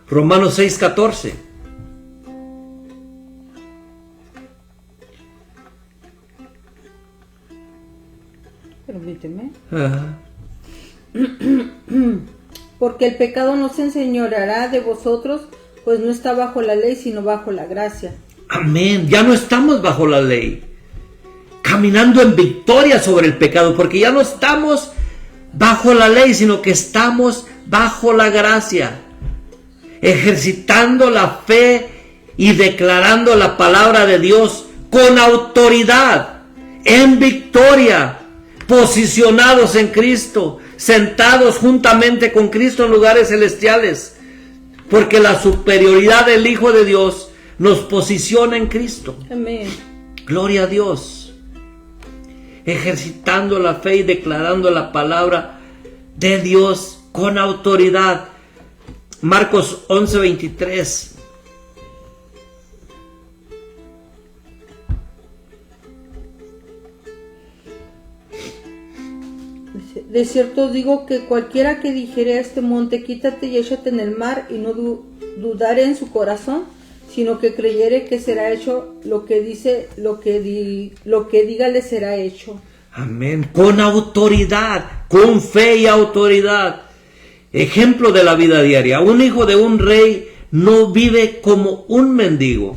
Romanos 6:14. Permíteme. Ajá. Porque el pecado no se enseñoreará de vosotros, pues no está bajo la ley, sino bajo la gracia. Amén. Ya no estamos bajo la ley. Caminando en victoria sobre el pecado, porque ya no estamos bajo la ley, sino que estamos bajo la gracia. Ejercitando la fe y declarando la palabra de Dios con autoridad, en victoria, posicionados en Cristo, sentados juntamente con Cristo en lugares celestiales, porque la superioridad del Hijo de Dios nos posiciona en Cristo. Amén. Gloria a Dios. Ejercitando la fe y declarando la palabra de Dios con autoridad. Marcos 11:23. De cierto os digo que cualquiera que dijere a este monte, quítate y échate en el mar, y no dudare en su corazón, sino que creyere que será hecho lo que dice, lo que diga le será hecho. Amén. Con autoridad, con fe y autoridad. Ejemplo de la vida diaria. Un hijo de un rey no vive como un mendigo.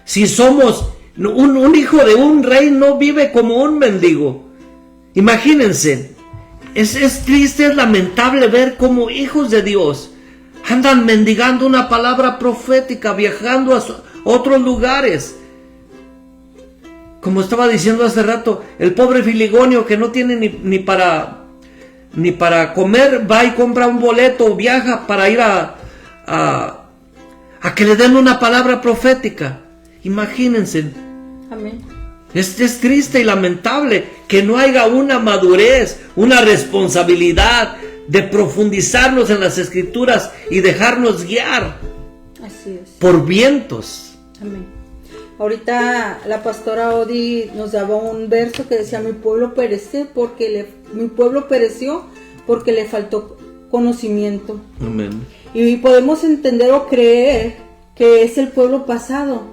Si somos un hijo de un rey, no vive como un mendigo. Imagínense, es triste, es lamentable ver cómo hijos de Dios andan mendigando una palabra profética, viajando a otros lugares. Como estaba diciendo hace rato, el pobre Filigonio que no tiene ni para comer, va y compra un boleto, viaja para ir a que le den una palabra profética. Imagínense. Amén. Es triste y lamentable que no haya una madurez, una responsabilidad de profundizarnos en las Escrituras y dejarnos guiar Así es. por vientos. Amén. Ahorita la pastora Odi nos daba un verso que decía: mi pueblo pereció porque le faltó conocimiento. Amén. Y podemos entender o creer que es el pueblo pasado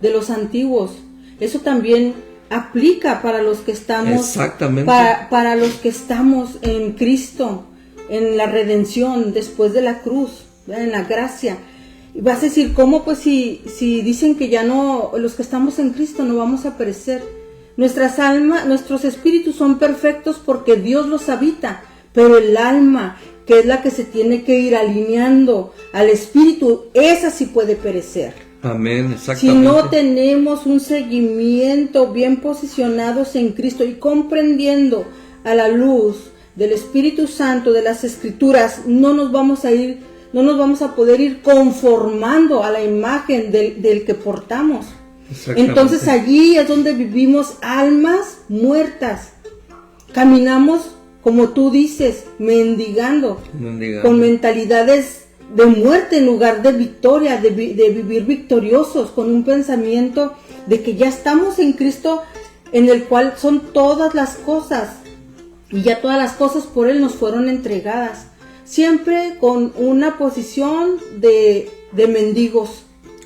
de los antiguos. Eso también aplica para los que estamos, exactamente, para los que estamos en Cristo, en la redención, después de la cruz, en la gracia. Y vas a decir, ¿cómo? Pues si dicen que ya no, los que estamos en Cristo no vamos a perecer. Nuestras almas, nuestros espíritus son perfectos porque Dios los habita, pero el alma, que es la que se tiene que ir alineando al espíritu, esa sí puede perecer. Amén, exactamente. Si no tenemos un seguimiento bien posicionados en Cristo y comprendiendo a la luz del Espíritu Santo, de las Escrituras, no nos vamos a poder ir conformando a la imagen del que portamos. Entonces allí es donde vivimos almas muertas. Caminamos, como tú dices, mendigando. Con mentalidades de muerte en lugar de victoria, de vivir victoriosos, con un pensamiento de que ya estamos en Cristo, en el cual son todas las cosas, y ya todas las cosas por Él nos fueron entregadas, siempre con una posición de mendigos.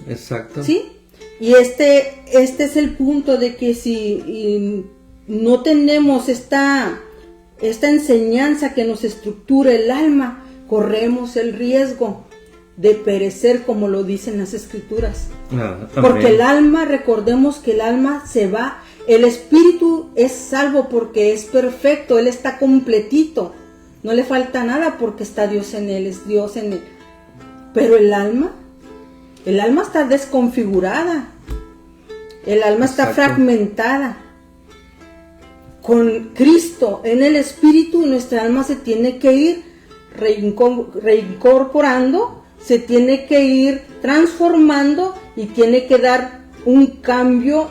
Exacto. ¿Sí? Y este es el punto de que si no tenemos esta enseñanza que nos estructura el alma, corremos el riesgo de perecer, como lo dicen las Escrituras. Porque el alma, recordemos que el alma se va, el espíritu es salvo porque es perfecto, él está completito, no le falta nada porque está Dios en él, es Dios en él. Pero el alma está desconfigurada, el alma está fragmentada. Con Cristo en el espíritu, nuestra alma se tiene que ir reincorporando, se tiene que ir transformando y tiene que dar un cambio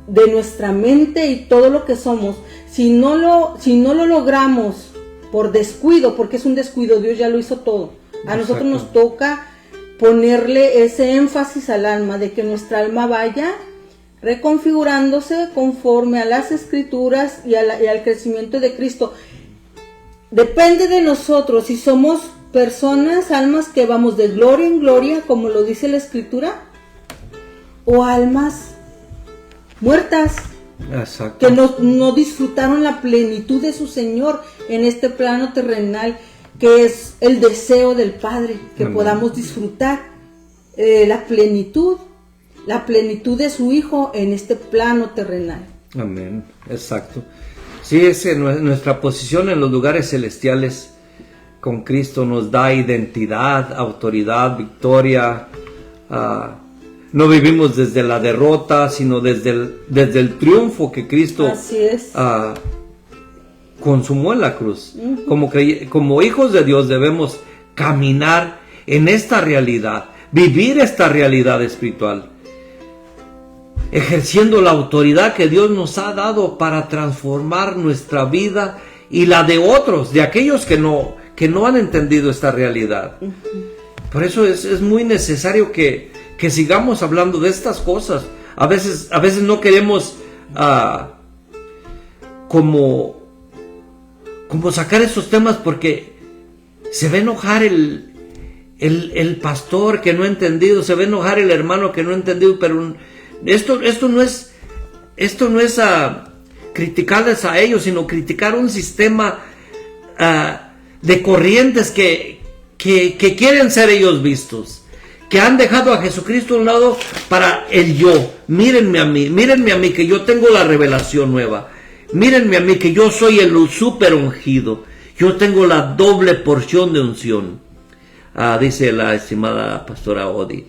de nuestra mente y todo lo que somos. Si no lo logramos por descuido, porque es un descuido, Dios ya lo hizo todo. A nosotros nos toca ponerle ese énfasis al alma, de que nuestra alma vaya reconfigurándose conforme a las Escrituras y al crecimiento de Cristo. Depende de nosotros si somos personas, almas que vamos de gloria en gloria, como lo dice la Escritura, o almas muertas. Exacto. Que no disfrutaron la plenitud de su Señor en este plano terrenal, que es el deseo del Padre, que Amén. Podamos disfrutar la plenitud de su Hijo en este plano terrenal. Amén, exacto. Sí, nuestra posición en los lugares celestiales con Cristo nos da identidad, autoridad, victoria. No vivimos desde la derrota, sino desde el triunfo que Cristo consumó en la cruz. Uh-huh. Como hijos de Dios debemos caminar en esta realidad, vivir esta realidad espiritual, ejerciendo la autoridad que Dios nos ha dado para transformar nuestra vida y la de otros, de aquellos que no han entendido esta realidad. Uh-huh. Por eso es muy necesario que sigamos hablando de estas cosas. A veces no queremos como sacar esos temas porque se va a enojar el pastor que no ha entendido, se va a enojar el hermano que no ha entendido, pero esto no es criticarles a ellos, sino criticar un sistema de corrientes que quieren ser ellos vistos, que han dejado a Jesucristo a un lado para el yo. Mírenme a mí que yo tengo la revelación nueva. Mírenme a mí que yo soy el súper ungido. Yo tengo la doble porción de unción. Dice la estimada pastora Odi,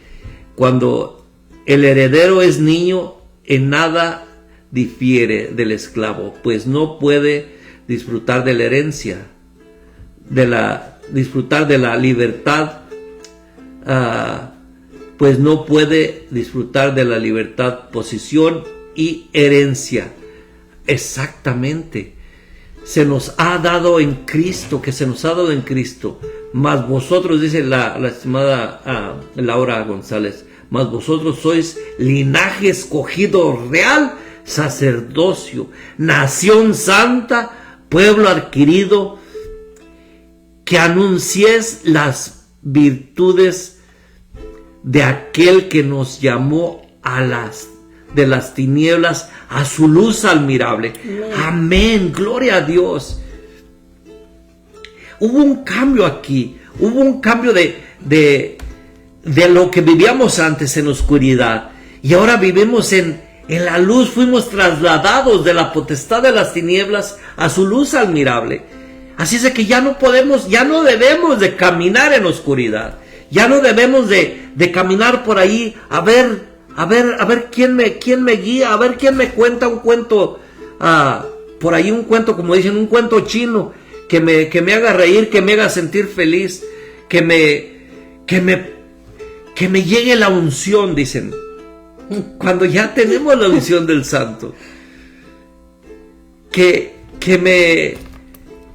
cuando el heredero es niño, en nada difiere del esclavo, pues no puede disfrutar de la herencia, disfrutar de la libertad, pues no puede disfrutar de la libertad, posición y herencia. Exactamente. Se nos ha dado en Cristo, que se nos ha dado en Cristo. Mas vosotros, dice la estimada Laura González, mas vosotros sois linaje escogido real, sacerdocio, nación santa, pueblo adquirido, que anunciéis las virtudes de aquel que nos llamó de las tinieblas a su luz admirable. Amén, gloria a Dios. Hubo un cambio aquí, hubo un cambio de lo que vivíamos antes en oscuridad, y ahora vivimos en la luz. Fuimos trasladados de la potestad de las tinieblas a su luz admirable. Así es de que ya no debemos de caminar en oscuridad, ya no debemos de caminar por ahí a ver quién me guía, a ver quién me cuenta un cuento, por ahí un cuento, como dicen, un cuento chino, que me haga reír, que me haga sentir feliz, que me llegue la unción, dicen, cuando ya tenemos la unción del Santo,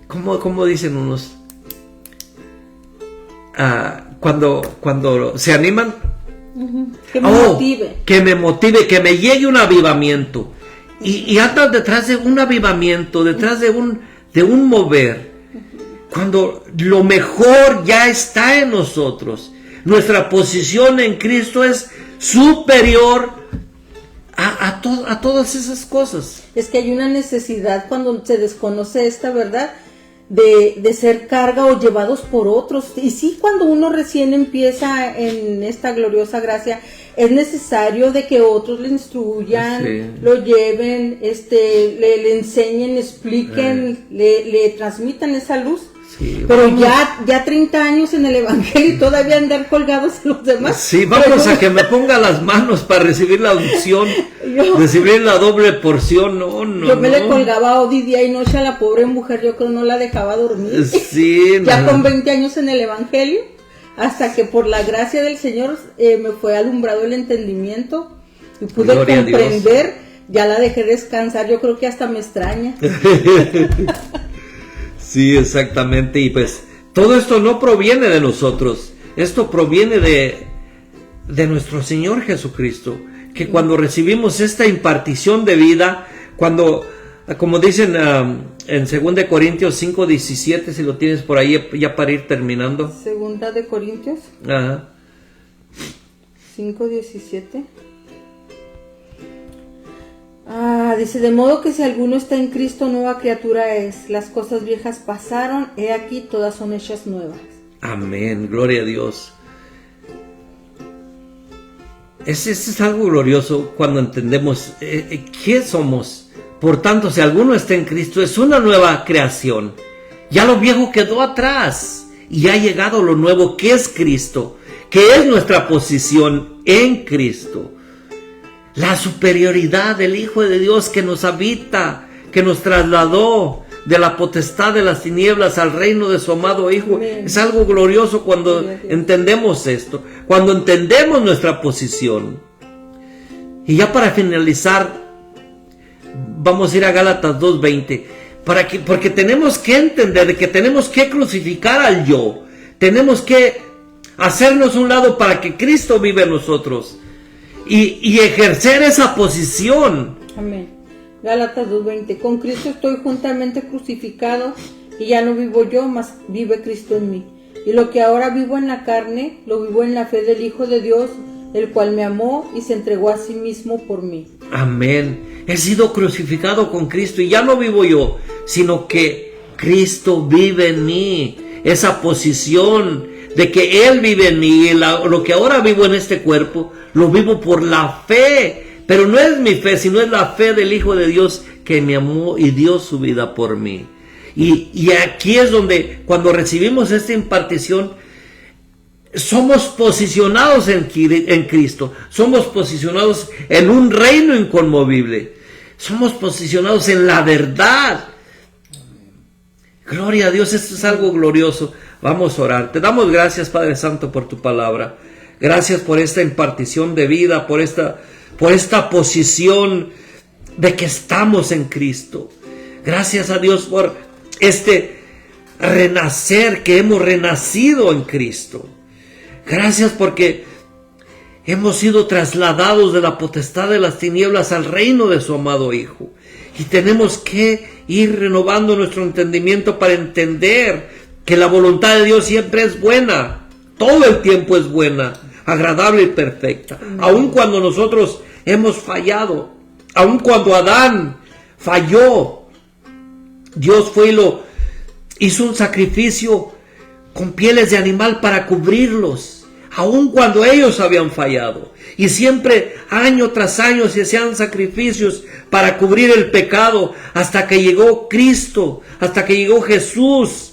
¿cómo dicen unos? Cuando se animan, que me motive. Que me motive, que me llegue un avivamiento. Y andan detrás de un avivamiento, detrás de un mover. Cuando lo mejor ya está en nosotros. Nuestra posición en Cristo es superior a todas esas cosas. Es que hay una necesidad cuando se desconoce esta verdad de ser carga o llevados por otros. Y sí, cuando uno recién empieza en esta gloriosa gracia, es necesario de que otros le instruyan, sí, lo lleven, le enseñen, expliquen, le transmitan esa luz. Sí, pero ya 30 años en el evangelio y todavía andar colgados en los demás. Sí, vamos a que me ponga las manos para recibir la unción, recibir la doble porción. Yo me le colgaba día y noche a la pobre mujer, yo creo no la dejaba dormir. Sí, ya con 20 años en el evangelio, hasta que por la gracia del Señor me fue alumbrado el entendimiento y pude comprender. Ya la dejé descansar, yo creo que hasta me extraña. Sí, exactamente, y pues todo esto no proviene de nosotros, esto proviene de nuestro Señor Jesucristo, que cuando recibimos esta impartición de vida, cuando, como dicen en 2 Corintios 5:17, si lo tienes por ahí ya para ir terminando. 2 de Corintios 5:17. Dice, de modo que si alguno está en Cristo, nueva criatura es. Las cosas viejas pasaron, he aquí, todas son hechas nuevas. Amén, gloria a Dios. Es algo glorioso cuando entendemos quién somos. Por tanto, si alguno está en Cristo, es una nueva creación. Ya lo viejo quedó atrás y ha llegado lo nuevo, que es Cristo, que es nuestra posición en Cristo. La superioridad del Hijo de Dios que nos habita, que nos trasladó de la potestad de las tinieblas al reino de su amado Hijo. Amén. Es algo glorioso cuando entendemos esto, cuando entendemos nuestra posición. Y ya para finalizar, vamos a ir a Gálatas 2:20, porque tenemos que entender que tenemos que crucificar al yo, tenemos que hacernos un lado para que Cristo vive en nosotros. Y ejercer esa posición. Amén. Gálatas 2:20. Con Cristo estoy juntamente crucificado, y ya no vivo yo, mas vive Cristo en mí. Y lo que ahora vivo en la carne, lo vivo en la fe del Hijo de Dios, el cual me amó y se entregó a sí mismo por mí. Amén. He sido crucificado con Cristo y ya no vivo yo, sino que Cristo vive en mí. Esa posición de que Él vive en mí y lo que ahora vivo en este cuerpo, lo vivo por la fe. Pero no es mi fe, sino es la fe del Hijo de Dios que me amó y dio su vida por mí. Y aquí es donde, cuando recibimos esta impartición, somos posicionados en Cristo. Somos posicionados en un reino inconmovible. Somos posicionados en la verdad. Gloria a Dios, esto es algo glorioso. Vamos a orar. Te damos gracias, Padre Santo, por tu palabra. Gracias por esta impartición de vida, por esta posición de que estamos en Cristo. Gracias a Dios por este renacer, que hemos renacido en Cristo. Gracias porque hemos sido trasladados de la potestad de las tinieblas al reino de su amado Hijo. Y tenemos que ir renovando nuestro entendimiento para entender que la voluntad de Dios siempre es buena. Todo el tiempo es buena, agradable y perfecta. Aun cuando nosotros hemos fallado, aun cuando Adán falló, Dios fue y lo hizo un sacrificio con pieles de animal para cubrirlos, aun cuando ellos habían fallado. Y siempre, año tras año, se hacían sacrificios para cubrir el pecado, hasta que llegó Cristo, hasta que llegó Jesús,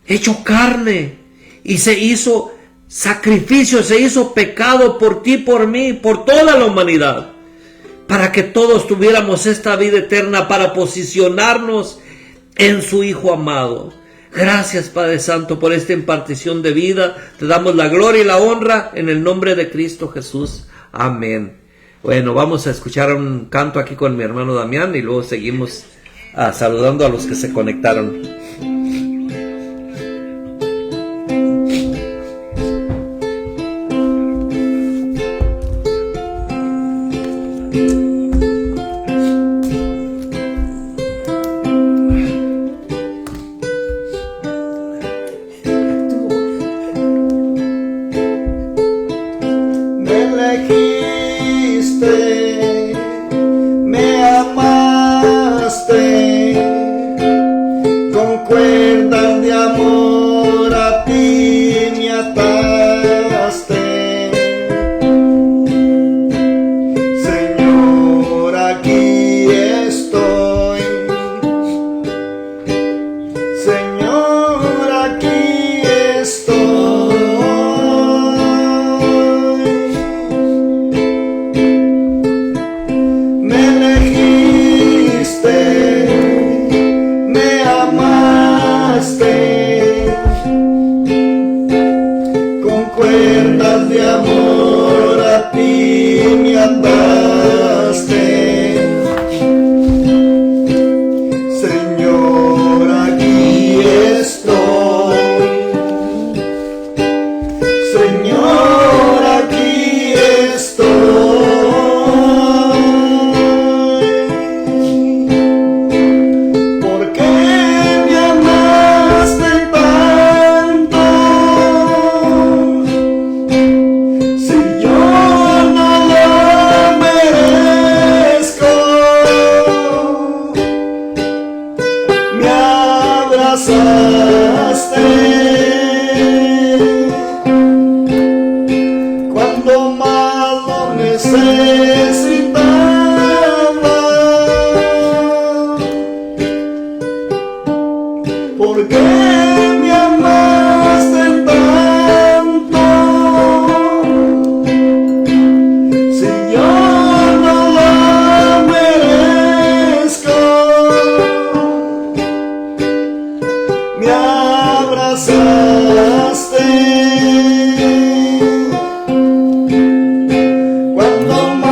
hecho carne, y se hizo sacrificio, se hizo pecado por ti, por mí, por toda la humanidad, para que todos tuviéramos esta vida eterna, para posicionarnos en su Hijo amado. Gracias, Padre Santo, por esta impartición de vida. Te damos la gloria y la honra en el nombre de Cristo Jesús. Amén. Bueno, vamos a escuchar un canto aquí con mi hermano Damián y luego seguimos saludando a los que se conectaron. Me amaste con cuerdas de amor, a ti me ataste. Señor, aquí estoy. Señor, aquí estoy. Me amaste con cuerdas de amor, a ti me ataste. Señor, aquí estoy. Señor, aquí estoy. Cuando más lo necesitaba, ¿por qué me amaste tanto? Si yo no lo merezco, me abrazaste cuando más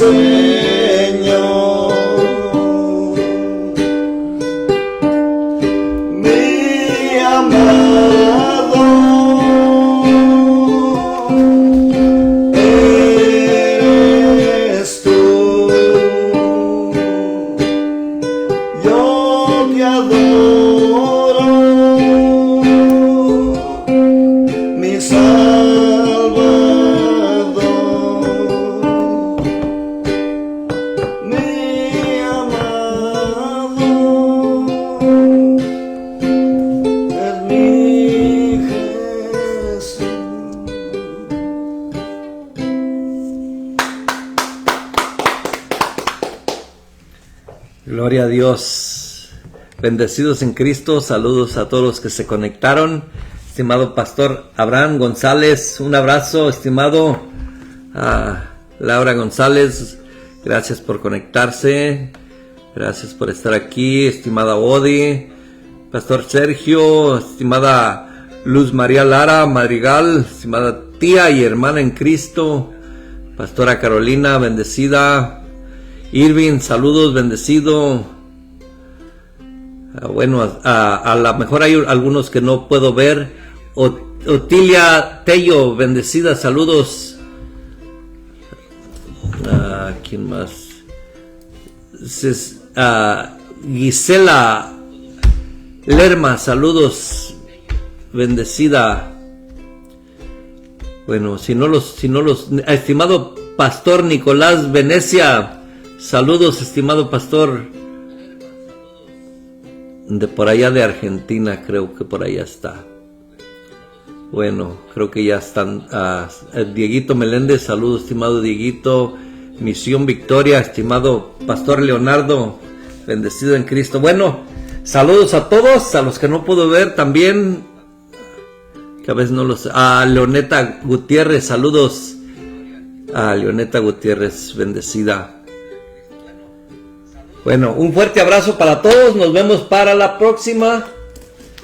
Señor, mi amado, eres tú. Yo te adoro, mi Salvador, mi amado, es mi Jesús. Gloria a Dios. Bendecidos en Cristo. Saludos a todos los que se conectaron. Estimado Pastor Abraham González, un abrazo. Estimado Laura González, gracias por conectarse. Gracias por estar aquí. Estimada Odi, Pastor Sergio, estimada Luz María Lara Madrigal, estimada tía y hermana en Cristo, Pastora Carolina, bendecida. Irving, saludos, bendecido. Bueno, a lo mejor hay algunos que no puedo ver. Otilia Tello, bendecida, saludos. ¿Quién más? Gisela Lerma, saludos, bendecida. Bueno, si no los, estimado Pastor Nicolás Venecia, saludos, estimado pastor, de por allá de Argentina, creo que por allá está. Bueno, creo que ya están. Dieguito Meléndez, saludos, estimado Dieguito. Misión Victoria, estimado Pastor Leonardo, bendecido en Cristo. Bueno, saludos a todos, a los que no puedo ver también, que a veces no los... A Leoneta Gutiérrez, saludos a Leoneta Gutiérrez, bendecida. Bueno, un fuerte abrazo para todos, nos vemos para la próxima.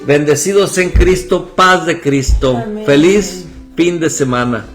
Bendecidos en Cristo, paz de Cristo. Amén. Feliz fin de semana.